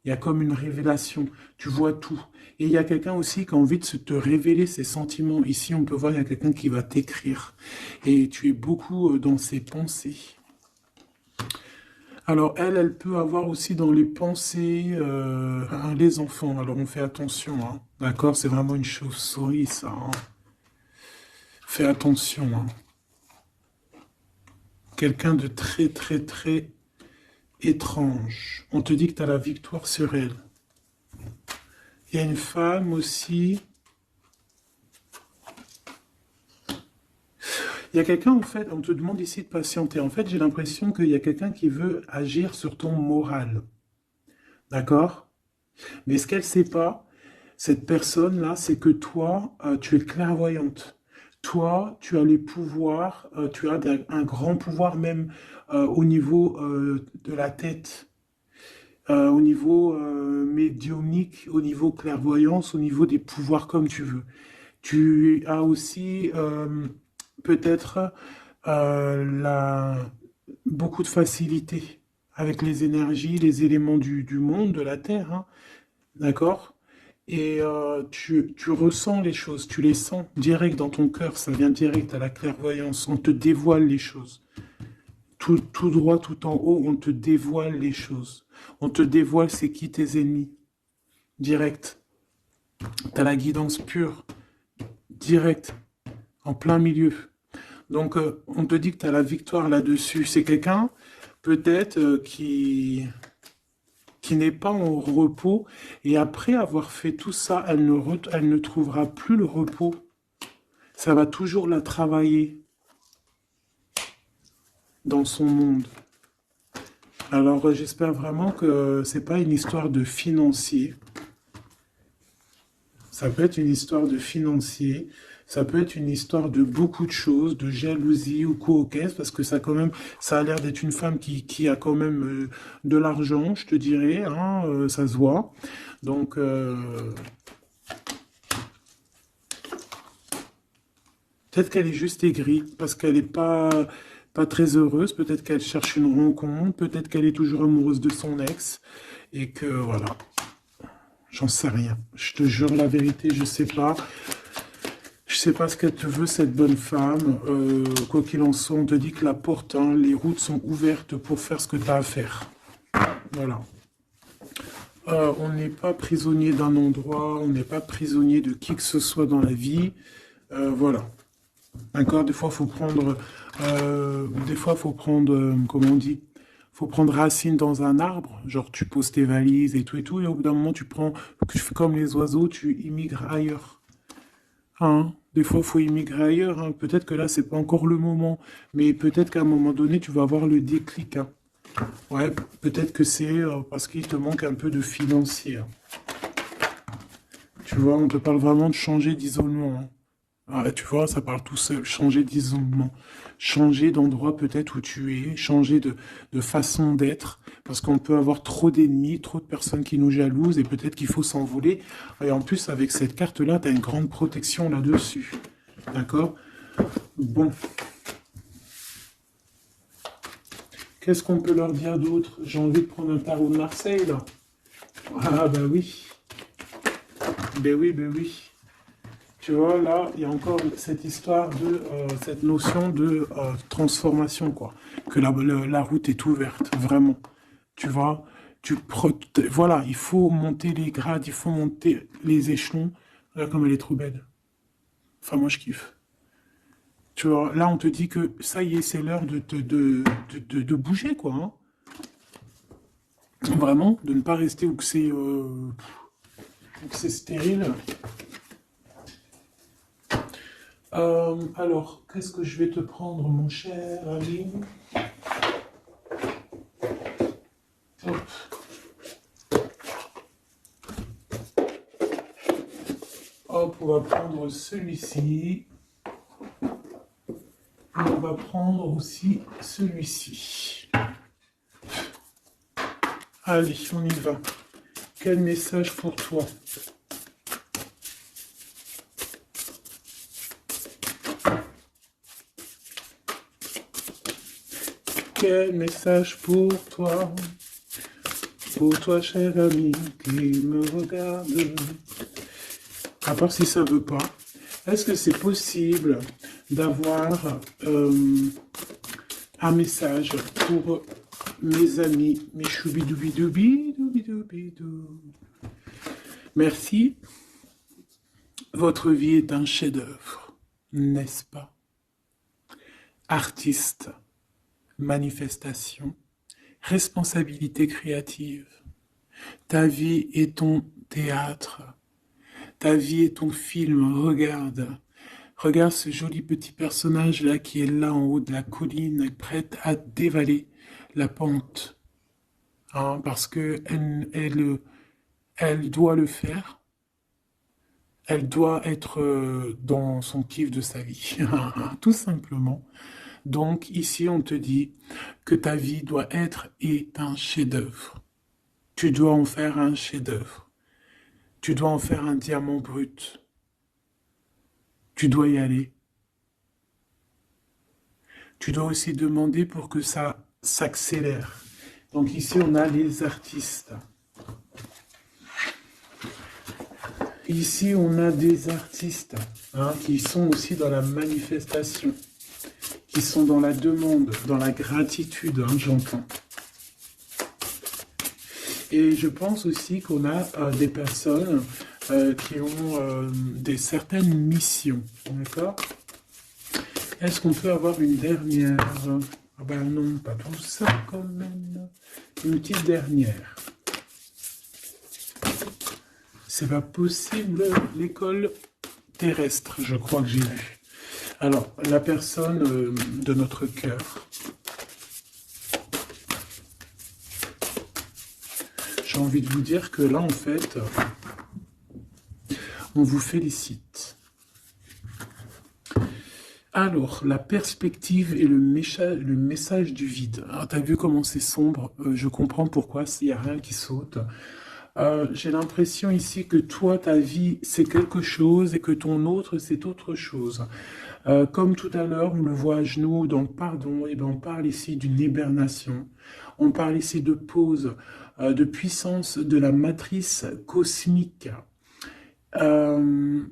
Il y a comme une révélation. Tu vois tout. Et il y a quelqu'un aussi qui a envie de te révéler ses sentiments. Ici, on peut voir, il y a quelqu'un qui va t'écrire. Et tu es beaucoup dans ses pensées. Alors, elle peut avoir aussi dans les pensées les enfants. Alors, on fait attention, hein. D'accord? C'est vraiment une chauve-souris, ça, hein. Fais attention, hein. Quelqu'un de très, très, très étrange. On te dit que tu as la victoire sur elle. Il y a une femme aussi. Il y a quelqu'un, en fait, on te demande ici de patienter. En fait, j'ai l'impression qu'il y a quelqu'un qui veut agir sur ton moral. D'accord? Mais ce qu'elle ne sait pas, cette personne-là, c'est que toi, tu es clairvoyante. Toi, tu as les pouvoirs, tu as un grand pouvoir même au niveau de la tête, au niveau médiumnique, au niveau clairvoyance, au niveau des pouvoirs comme tu veux. Tu as aussi peut-être la, beaucoup de facilité avec les énergies, les éléments du monde, de la Terre, hein, d'accord? Et tu ressens les choses, tu les sens direct dans ton cœur, ça vient direct à la clairvoyance, on te dévoile les choses. Tout droit, tout en haut, on te dévoile les choses. On te dévoile c'est qui tes ennemis, direct. Tu as la guidance pure, direct, en plein milieu. Donc, on te dit que tu as la victoire là-dessus. C'est quelqu'un, peut-être, qui n'est pas en repos. Et après avoir fait tout ça, elle ne trouvera plus le repos. Ça va toujours la travailler dans son monde. Alors, j'espère vraiment que c'est pas une histoire de financier. Ça peut être une histoire de financier. Ça peut être une histoire de beaucoup de choses, de jalousie ou quoi au caisse, parce que ça quand même, ça a l'air d'être une femme qui a quand même de l'argent, je te dirais, hein, ça se voit. Donc, peut-être qu'elle est juste aigrie, parce qu'elle n'est pas très heureuse, peut-être qu'elle cherche une rencontre, peut-être qu'elle est toujours amoureuse de son ex, et que voilà, j'en sais rien. Je te jure la vérité, je sais pas. Je sais pas ce qu'elle te veut, cette bonne femme. Quoi qu'il en soit, on te dit que la porte, hein, les routes sont ouvertes pour faire ce que tu as à faire. Voilà. On n'est pas prisonnier d'un endroit, on n'est pas prisonnier de qui que ce soit dans la vie. Voilà. D'accord? Des fois, faut prendre, comment on dit? Faut prendre racine dans un arbre. Genre, tu poses tes valises et tout, et au bout d'un moment, tu fais comme les oiseaux, tu immigres ailleurs. Hein, des fois, il faut immigrer ailleurs. Hein. Peut-être que là, c'est pas encore le moment. Mais peut-être qu'à un moment donné, tu vas avoir le déclic. Hein. Ouais, peut-être que c'est parce qu'il te manque un peu de financier. Hein. Tu vois, on te parle vraiment de changer d'isolement. Hein. Ah, tu vois, ça parle tout seul. Changer d'isolement. Changer d'endroit peut-être où tu es. Changer de façon d'être. Parce qu'on peut avoir trop d'ennemis, trop de personnes qui nous jalousent et peut-être qu'il faut s'envoler. Et en plus, avec cette carte-là, tu as une grande protection là-dessus. D'accord? Bon. Qu'est-ce qu'on peut leur dire d'autre? J'ai envie de prendre un tarot de Marseille, là. Ah, bah oui. Ben oui, ben oui. Tu vois, là, il y a encore cette histoire de, cette notion de transformation, quoi. Que la route est ouverte, vraiment. Tu vois, voilà, il faut monter les grades, il faut monter les échelons. Regarde comme elle est trop belle. Enfin, moi, je kiffe. Tu vois, là, on te dit que ça y est, c'est l'heure de bouger, quoi. Hein. Vraiment, de ne pas rester où que c'est stérile. Alors, qu'est-ce que je vais te prendre, mon cher ami? Hop. Hop, on va prendre celui-ci. Et on va prendre aussi celui-ci. Allez, on y va. Quel message pour toi? Quel message pour toi? Pour toi, cher ami, qui me regarde. À part si ça veut pas. Est-ce que c'est possible d'avoir un message pour mes amis, mes choubidoubidoubidoubidoubidoubidou? Merci. Votre vie est un chef-d'œuvre, n'est-ce pas? Artiste, manifestation, responsabilité créative. Ta vie est ton théâtre. Ta vie est ton film. Regarde. Regarde ce joli petit personnage-là qui est là en haut de la colline, prête à dévaler la pente. Hein, parce que elle doit le faire. Elle doit être dans son kiff de sa vie. Tout simplement. Donc ici, on te dit que ta vie doit être est un chef-d'œuvre. Tu dois en faire un chef-d'œuvre. Tu dois en faire un diamant brut. Tu dois y aller. Tu dois aussi demander pour que ça s'accélère. Donc ici, on a les artistes. Ici, on a des artistes hein, qui sont aussi dans la manifestation, qui sont dans la demande, dans la gratitude, hein, j'entends. Et je pense aussi qu'on a des personnes qui ont certaines missions, d'accord? Est-ce qu'on peut avoir une dernière? Ah ben non, pas tout ça quand même. Une petite dernière. C'est pas possible, l'école terrestre, je crois que j'ai vu. Alors, la personne de notre cœur. J'ai envie de vous dire que là, en fait, on vous félicite. Alors, la perspective et le message du vide. Alors, t'as vu comment c'est sombre? Je comprends pourquoi, s'il n'y a rien qui saute. J'ai l'impression ici que toi, ta vie, c'est quelque chose et que ton autre, c'est autre chose. Comme tout à l'heure, on le voit à genoux dans le pardon, et ben on parle ici d'une hibernation. On parle ici de pause, de puissance de la matrice cosmique. Euh,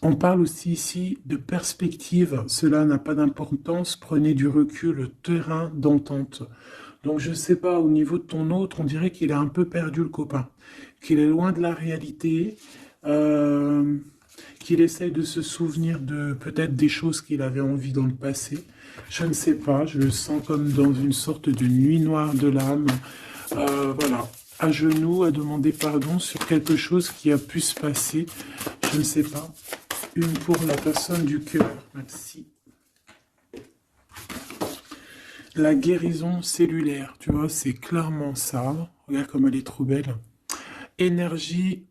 on parle aussi ici de perspective. Cela n'a pas d'importance. Prenez du recul, terrain d'entente. Donc je sais pas, au niveau de ton autre, on dirait qu'il a un peu perdu le copain, qu'il est loin de la réalité, euh, qu'il essaye de se souvenir de peut-être des choses qu'il avait envie dans le passé. Je ne sais pas, je le sens comme dans une sorte de nuit noire de l'âme. Voilà, à genoux, à demander pardon sur quelque chose qui a pu se passer. Je ne sais pas. Une pour la personne du cœur. Merci. La guérison cellulaire, tu vois, c'est clairement ça. Regarde comme elle est trop belle. Énergie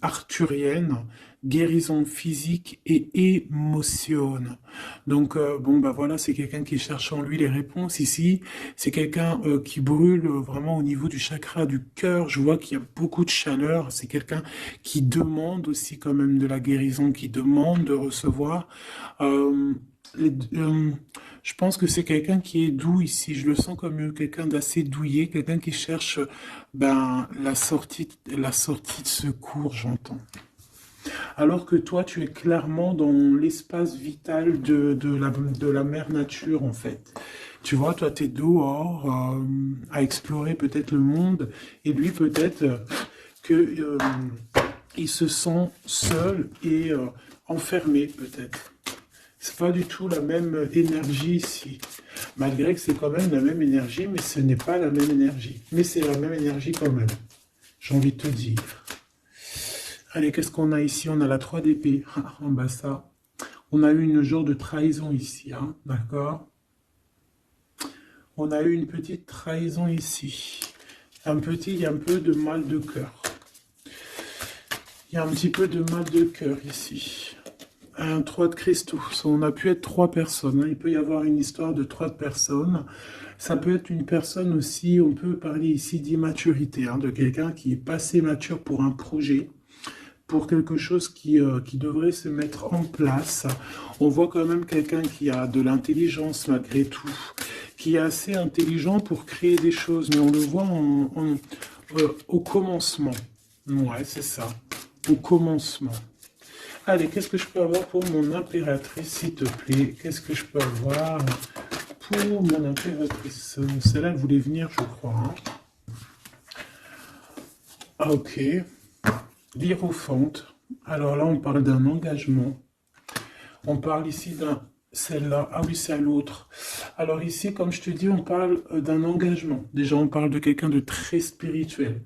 arthurienne, guérison physique et émotion. Donc, bon, bah voilà, c'est quelqu'un qui cherche en lui les réponses ici. C'est quelqu'un qui brûle vraiment au niveau du chakra du cœur. Je vois qu'il y a beaucoup de chaleur. C'est quelqu'un qui demande aussi quand même de la guérison, qui demande de recevoir. Euh, les- euh, je pense que c'est quelqu'un qui est doux ici. Je le sens comme quelqu'un d'assez douillet, quelqu'un qui cherche ben, la sortie de secours, j'entends. Alors que toi, tu es clairement dans l'espace vital de la mère nature, en fait. Tu vois, toi, tu es dehors à explorer peut-être le monde, et lui, peut-être que il se sent seul et enfermé, peut-être. C'est pas du tout la même énergie ici. Malgré que c'est quand même la même énergie, mais ce n'est pas la même énergie. Mais c'est la même énergie quand même. J'ai envie de te dire. Allez, qu'est-ce qu'on a ici? On a la 3 d'épée. Ah, en bas ça. On a eu une genre de trahison ici, hein, d'accord? On a eu une petite trahison ici. Il y a un peu de mal de cœur. Il y a un petit peu de mal de cœur ici. Un 3 de cristaux. On a pu être 3 personnes, hein. Il peut y avoir une histoire de 3 personnes. Ça peut être une personne aussi, on peut parler ici d'immaturité, hein, de quelqu'un qui est passé mature pour un projet, pour quelque chose qui devrait se mettre en place. On voit quand même quelqu'un qui a de l'intelligence malgré tout, qui est assez intelligent pour créer des choses, mais on le voit au commencement. Ouais, c'est ça, au commencement. Allez, qu'est-ce que je peux avoir pour mon impératrice, s'il te plaît? Qu'est-ce que je peux avoir pour mon impératrice? Celle-là, elle voulait venir, je crois, hein. Ah, ok. L'hiérophante. Alors là, on parle d'un engagement. On parle ici d'un... Celle-là. Ah oui, c'est à l'autre. Alors ici, comme je te dis, on parle d'un engagement. Déjà, on parle de quelqu'un de très spirituel.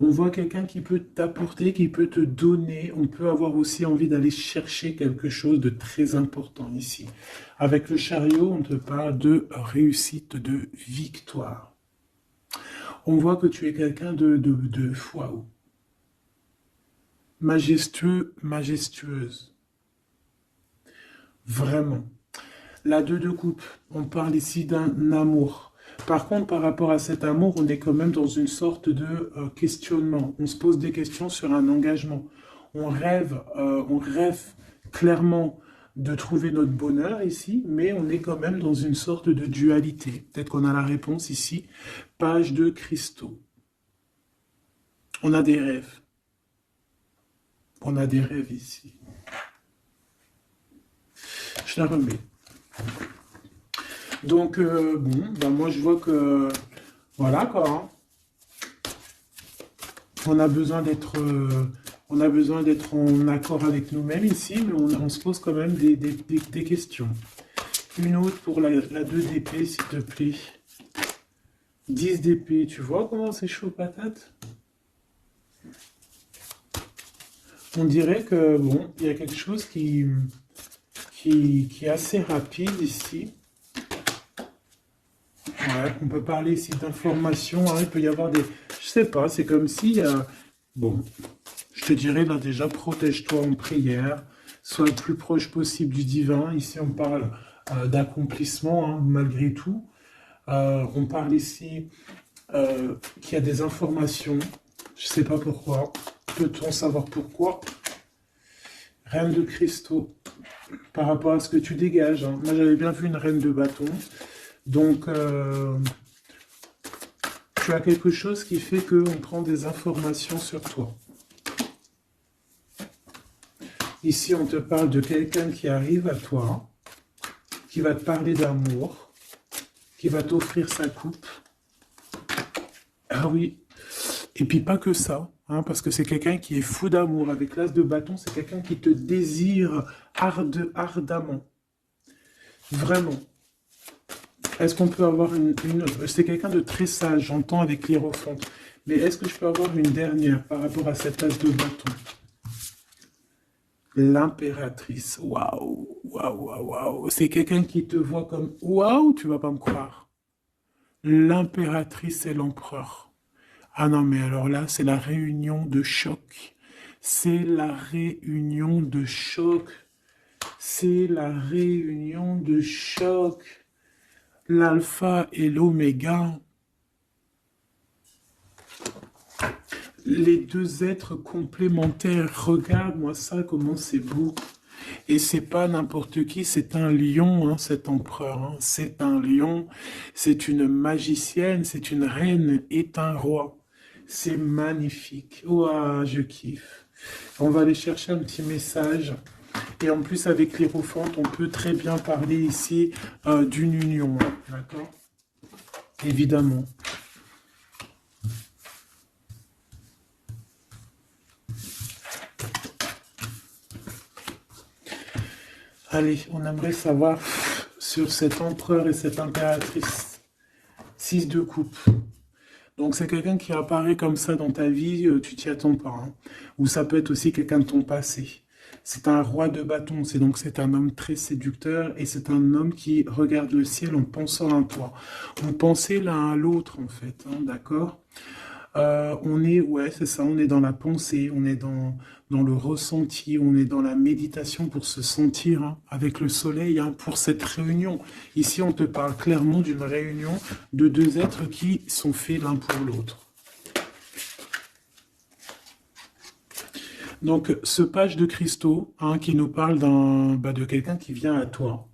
On voit quelqu'un qui peut t'apporter, qui peut te donner. On peut avoir aussi envie d'aller chercher quelque chose de très important ici. Avec le chariot, on te parle de réussite, de victoire. On voit que tu es quelqu'un de waouh, majestueux, majestueuse. Vraiment. La 2 de coupe, on parle ici d'un amour. Par contre, par rapport à cet amour, on est quand même dans une sorte de questionnement. On se pose des questions sur un engagement. On rêve clairement de trouver notre bonheur ici, mais on est quand même dans une sorte de dualité. Peut-être qu'on a la réponse ici. Page de cristaux. On a des rêves. On a des rêves ici. Je la remets. Donc, bon, ben moi je vois que, voilà quoi, hein. On a besoin d'être en accord avec nous-mêmes ici, mais on se pose quand même des questions. Une autre pour la 2 d'épée, s'il te plaît. 10 d'épée, tu vois comment c'est chaud patate? On dirait que, bon, il y a quelque chose qui est assez rapide ici. Ouais, on peut parler ici d'informations, hein, il peut y avoir des... Je sais pas, c'est comme si... bon, je te dirais là déjà, protège-toi en prière. sois le plus proche possible du divin. Ici, on parle d'accomplissement, hein, malgré tout. On parle ici qu'il y a des informations. Je ne sais pas pourquoi. Peut-on savoir pourquoi? Reine de cristaux. Par rapport à ce que tu dégages. Hein. Moi, j'avais bien vu une reine de bâton. Donc, tu as quelque chose qui fait qu'on prend des informations sur toi. Ici, on te parle de quelqu'un qui arrive à toi, qui va te parler d'amour, qui va t'offrir sa coupe. Ah oui. Et puis pas que ça, hein, parce que c'est quelqu'un qui est fou d'amour. Avec l'as de bâton, c'est quelqu'un qui te désire ardemment. Vraiment. Est-ce qu'on peut avoir une... C'est quelqu'un de très sage, j'entends avec l'hiérophante. Mais est-ce que je peux avoir une dernière par rapport à cette as de bâton? L'impératrice. Waouh, waouh, waouh, waouh. C'est quelqu'un qui te voit comme... Waouh, tu vas pas me croire. L'impératrice et l'empereur. Ah non, mais alors là, c'est la réunion de choc. C'est la réunion de choc. C'est la réunion de choc. L'alpha et l'oméga. Les deux êtres complémentaires. Regarde-moi ça, comment c'est beau. Et c'est pas n'importe qui, c'est un lion, hein, cet empereur. Hein. C'est un lion, c'est une magicienne, c'est une reine et un roi. C'est magnifique. Ouah, je kiffe. On va aller chercher un petit message. Et en plus, avec l'hiérophante, on peut très bien parler ici d'une union. Hein, d'accord? Évidemment. Allez, on aimerait savoir sur cet empereur et cette impératrice. 6 de coupe. Donc c'est quelqu'un qui apparaît comme ça dans ta vie, tu t'y attends pas. Hein. Ou ça peut être aussi quelqu'un de ton passé. C'est un roi de bâton, c'est un homme très séducteur et c'est un homme qui regarde le ciel en pensant à toi. Vous pensez l'un à l'autre en fait, hein, d'accord? On est, ouais, c'est ça, on est dans la pensée, on est dans le ressenti, on est dans la méditation pour se sentir hein, avec le soleil, hein, pour cette réunion. Ici, on te parle clairement d'une réunion de deux êtres qui sont faits l'un pour l'autre. Donc, ce page de cristaux hein, qui nous parle de quelqu'un qui vient à toi.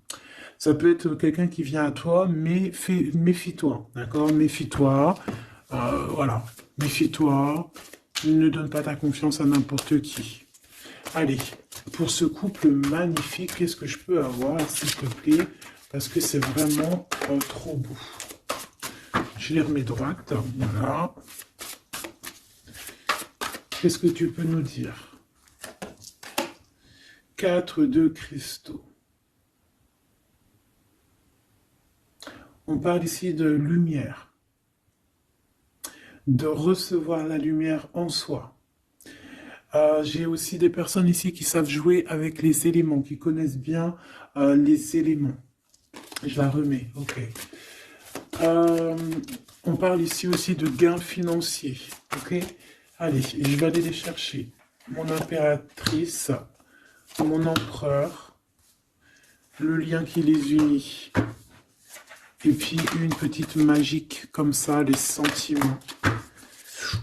Ça peut être quelqu'un qui vient à toi, mais méfie-toi, d'accord? Méfie-toi, voilà. Méfie-toi, ne donne pas ta confiance à n'importe qui. Allez, pour ce couple magnifique, qu'est-ce que je peux avoir, s'il te plaît? Parce que c'est vraiment trop beau. Je les remets droite, voilà. Qu'est-ce que tu peux nous dire? 4 de cristaux. On parle ici de lumière. De recevoir la lumière en soi. J'ai aussi des personnes ici qui savent jouer avec les éléments, qui connaissent bien les éléments. Je la remets, ok. On parle ici aussi de gains financiers, ok. Allez, je vais aller les chercher. Mon impératrice, mon empereur, le lien qui les unit. Et puis une petite magique comme ça, les sentiments.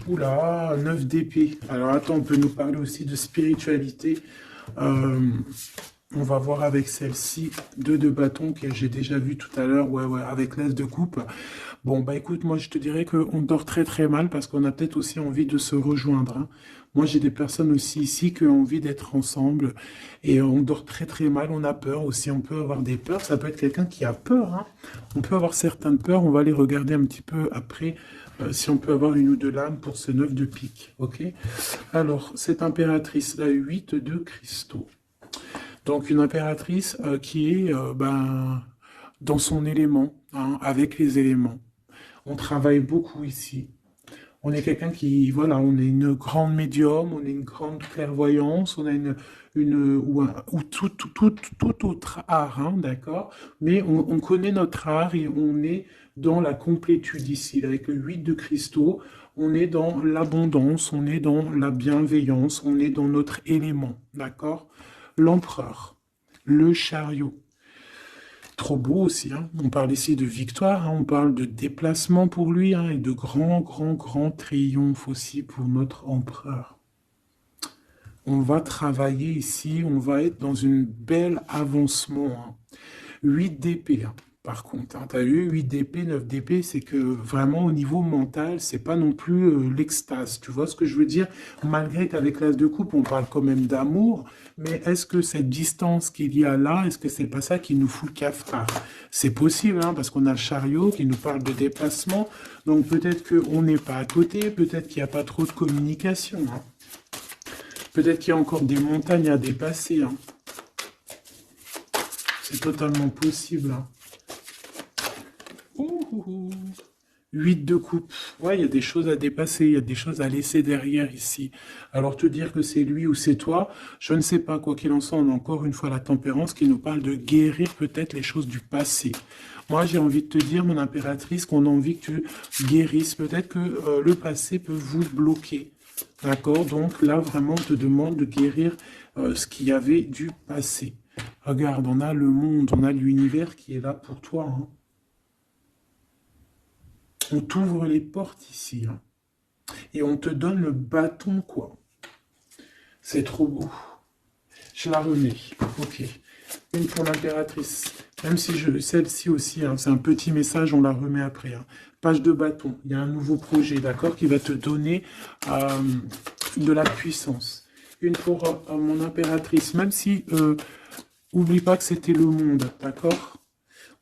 Oula, 9 d'épée. Alors attends, on peut nous parler aussi de spiritualité. On va voir avec celle-ci, 2 de bâton que j'ai déjà vu tout à l'heure, ouais, avec l'as de coupe. Bon, bah écoute, moi je te dirais qu'on dort très très mal parce qu'on a peut-être aussi envie de se rejoindre. Hein. Moi j'ai des personnes aussi ici qui ont envie d'être ensemble et on dort très très mal, on a peur aussi, on peut avoir des peurs, ça peut être quelqu'un qui a peur. Hein. On peut avoir certaines peurs, on va les regarder un petit peu après. Si on peut avoir une ou deux lames pour ce 9 de pique, ok? Alors, cette impératrice, la 8 de cristaux. Donc, une impératrice qui est dans son élément, hein, avec les éléments. On travaille beaucoup ici. On est quelqu'un qui, voilà, on est une grande médium, on est une grande clairvoyance, on a ou tout autre art, hein, d'accord? Mais on connaît notre art et on est dans la complétude ici. Avec le 8 de cristaux, on est dans l'abondance, on est dans la bienveillance, on est dans notre élément, d'accord? l'empereur, le chariot. Trop beau aussi, hein. On parle ici de victoire, hein. On parle de déplacement pour lui, hein, et de grand triomphe aussi pour notre empereur. On va travailler ici, on va être dans une belle avancement, hein. 8 d'épée, hein. Par contre, hein, tu as eu 8 d'épée, 9 d'épée, c'est que vraiment au niveau mental, c'est pas non plus l'extase. Tu vois ce que je veux dire? Malgré qu'avec l'as de coupe, on parle quand même d'amour, mais est-ce que cette distance qu'il y a là, est-ce que c'est pas ça qui nous fout le cafard? C'est possible, hein, parce qu'on a le chariot qui nous parle de déplacement, donc peut-être qu'on n'est pas à côté, peut-être qu'il n'y a pas trop de communication, hein. Peut-être qu'il y a encore des montagnes à dépasser, hein. C'est totalement possible, hein. 8 de coupe. Ouais, il y a des choses à dépasser, il y a des choses à laisser derrière ici. Alors te dire que c'est lui ou c'est toi, je ne sais pas. Quoi qu'il en soit, on a encore une fois la tempérance qui nous parle de guérir peut-être les choses du passé. Moi, j'ai envie de te dire, mon impératrice, qu'on a envie que tu guérisses. Peut-être que le passé peut vous bloquer. D'accord? Donc là, vraiment, on te demande de guérir ce qu'il y avait du passé. Regarde, on a le monde, on a l'univers qui est là pour toi, hein. On t'ouvre les portes ici, hein. Et on te donne le bâton, quoi. C'est trop beau. Je la remets. Ok. Une pour l'impératrice. Même si celle-ci aussi, hein, c'est un petit message, on la remet après, hein. Page de bâton. Il y a un nouveau projet, d'accord, qui va te donner de la puissance. Une pour mon impératrice. Même si, oublie pas que c'était le monde, d'accord?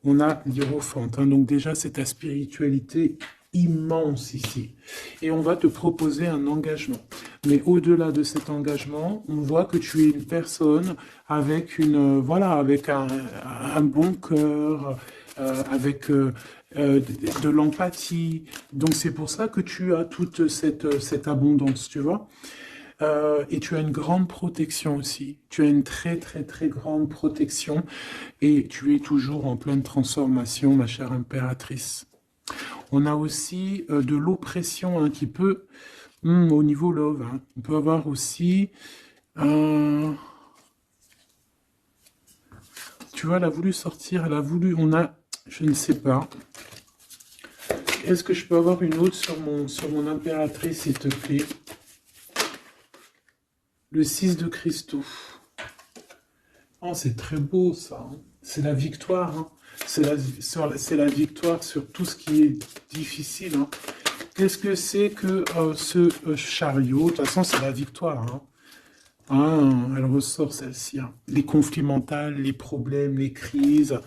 On a l'Hiérophante, hein, donc déjà c'est ta spiritualité immense ici. Et on va te proposer un engagement. Mais au-delà de cet engagement, on voit que tu es une personne avec avec un bon cœur, avec de l'empathie. Donc c'est pour ça que tu as toute cette abondance, tu vois. Et tu as une grande protection aussi. Tu as une très grande protection. Et tu es toujours en pleine transformation, ma chère impératrice. On a aussi de l'oppression, hein, qui peut, au niveau love, hein, on peut avoir aussi... tu vois, elle a voulu sortir, je ne sais pas. Est-ce que je peux avoir une autre sur mon impératrice, s'il te plaît? Le 6 de cristaux. Oh, c'est très beau, ça, hein. C'est la victoire, hein. C'est la victoire sur tout ce qui est difficile, hein. Qu'est-ce que c'est que ce chariot? De toute façon, c'est la victoire, hein. Ah, elle ressort celle-ci, hein. Les conflits mentaux, les problèmes, les crises.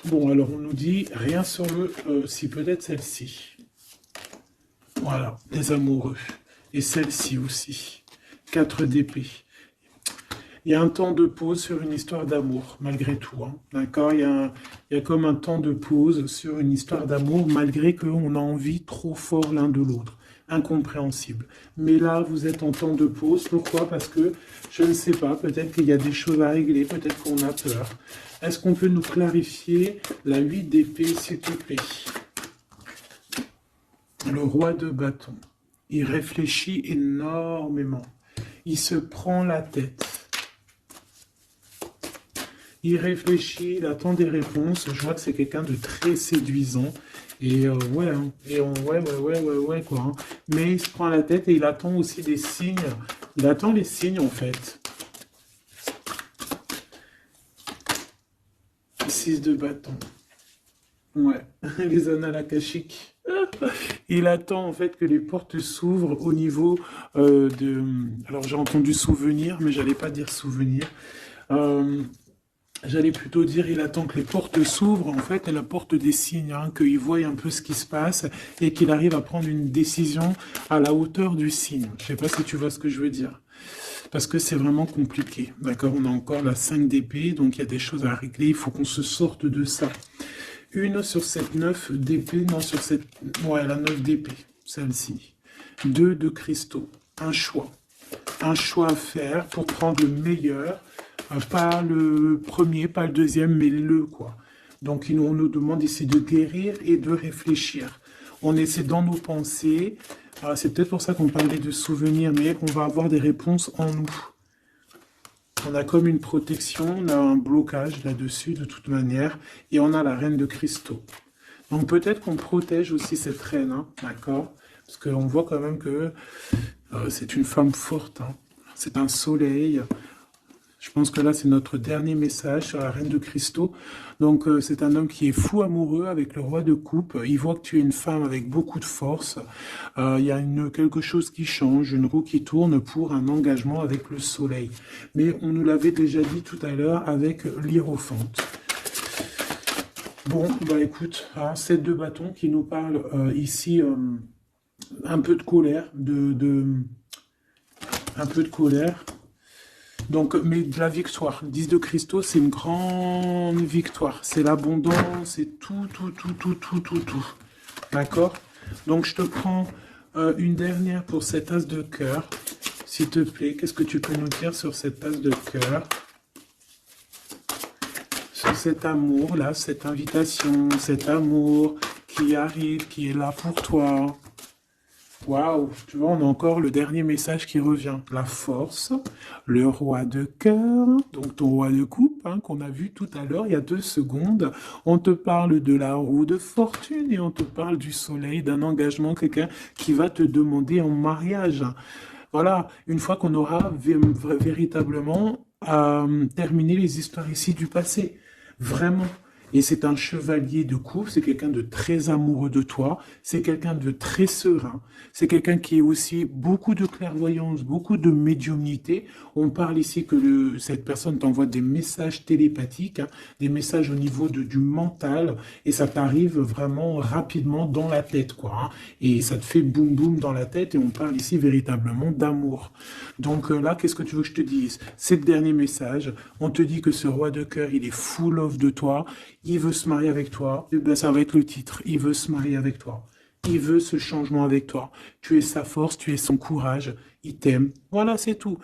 Bon, alors on nous dit rien sur si peut-être celle-ci. Voilà, les amoureux. Et celle-ci aussi. 4 d'épée. Il y a un temps de pause sur une histoire d'amour, malgré tout, hein. D'accord? Il y a comme un temps de pause sur une histoire d'amour, malgré qu'on a envie trop fort l'un de l'autre. Incompréhensible. Mais là, vous êtes en temps de pause. Pourquoi? Parce que, je ne sais pas, peut-être qu'il y a des choses à régler, peut-être qu'on a peur. Est-ce qu'on peut nous clarifier la 8 d'épée, s'il te plaît? Le roi de bâton. Il réfléchit énormément. Il se prend la tête. Il réfléchit, il attend des réponses. Je vois que c'est quelqu'un de très séduisant. Et ouais, hein. Ouais, quoi, hein. Mais il se prend la tête et il attend aussi des signes. Il attend les signes, en fait. 6 de bâton. Ouais, les annales akashiques. Il attend en fait que les portes s'ouvrent au niveau de... Alors j'ai entendu souvenir, mais j'allais pas dire souvenir. J'allais plutôt dire il attend que les portes s'ouvrent. En fait, elle apporte des signes, hein, qu'il voie un peu ce qui se passe et qu'il arrive à prendre une décision à la hauteur du signe. Je sais pas si tu vois ce que je veux dire. Parce que c'est vraiment compliqué. D'accord? On a encore la 5 d'épée, donc il y a des choses à régler. Il faut qu'on se sorte de ça. Une sur cette 9 d'épée, non, sur cette... Ouais, la 9 d'épée, celle-ci. 2 de cristaux. Un choix. Un choix à faire pour prendre le meilleur. Pas le premier, pas le deuxième, mais le, quoi. Donc, on nous demande ici de guérir et de réfléchir. On essaie dans nos pensées. C'est peut-être pour ça qu'on parlait de souvenirs, mais on va avoir des réponses en nous. On a comme une protection, on a un blocage là-dessus de toute manière, et on a la reine de cristaux. Donc peut-être qu'on protège aussi cette reine, hein, d'accord? Parce qu'on voit quand même que c'est une femme forte, hein. C'est un soleil. Je pense que là, c'est notre dernier message sur la reine de cristaux. Donc, c'est un homme qui est fou amoureux avec le roi de coupe. Il voit que tu es une femme avec beaucoup de force. Il y a quelque chose qui change, une roue qui tourne pour un engagement avec le soleil. Mais on nous l'avait déjà dit tout à l'heure avec l'hiérophante. Bon, bah écoute, hein, 7 de bâton qui nous parle ici un peu de colère, un peu de colère. Donc, mais de la victoire. Le 10 de cristaux, c'est une grande victoire. C'est l'abondance, c'est tout, tout, tout, tout, tout, tout, tout. D'accord? Donc, je te prends une dernière pour cet as de cœur. S'il te plaît, qu'est-ce que tu peux nous dire sur cet as de cœur? Sur cet amour-là, cette invitation, cet amour qui arrive, qui est là pour toi. Waouh, tu vois, on a encore le dernier message qui revient. La force, le roi de cœur, donc ton roi de coupe, hein, qu'on a vu tout à l'heure, il y a 2 secondes. On te parle de la roue de fortune et on te parle du soleil, d'un engagement, quelqu'un qui va te demander en mariage. Voilà, une fois qu'on aura véritablement terminé les histoires ici du passé. Vraiment. Et c'est un chevalier de coupe, c'est quelqu'un de très amoureux de toi, c'est quelqu'un de très serein, c'est quelqu'un qui est aussi beaucoup de clairvoyance, beaucoup de médiumnité. On parle ici que cette personne t'envoie des messages télépathiques, hein, des messages au niveau du mental, et ça t'arrive vraiment rapidement dans la tête, quoi. Hein, et ça te fait boum boum dans la tête, et on parle ici véritablement d'amour. Donc là, qu'est-ce que tu veux que je te dise? C'est le dernier message. On te dit que ce roi de cœur, il est full of de toi. Il veut se marier avec toi. Et ben, ça va être le titre. Il veut se marier avec toi. Il veut ce changement avec toi. Tu es sa force, tu es son courage. Il t'aime. Voilà, c'est tout.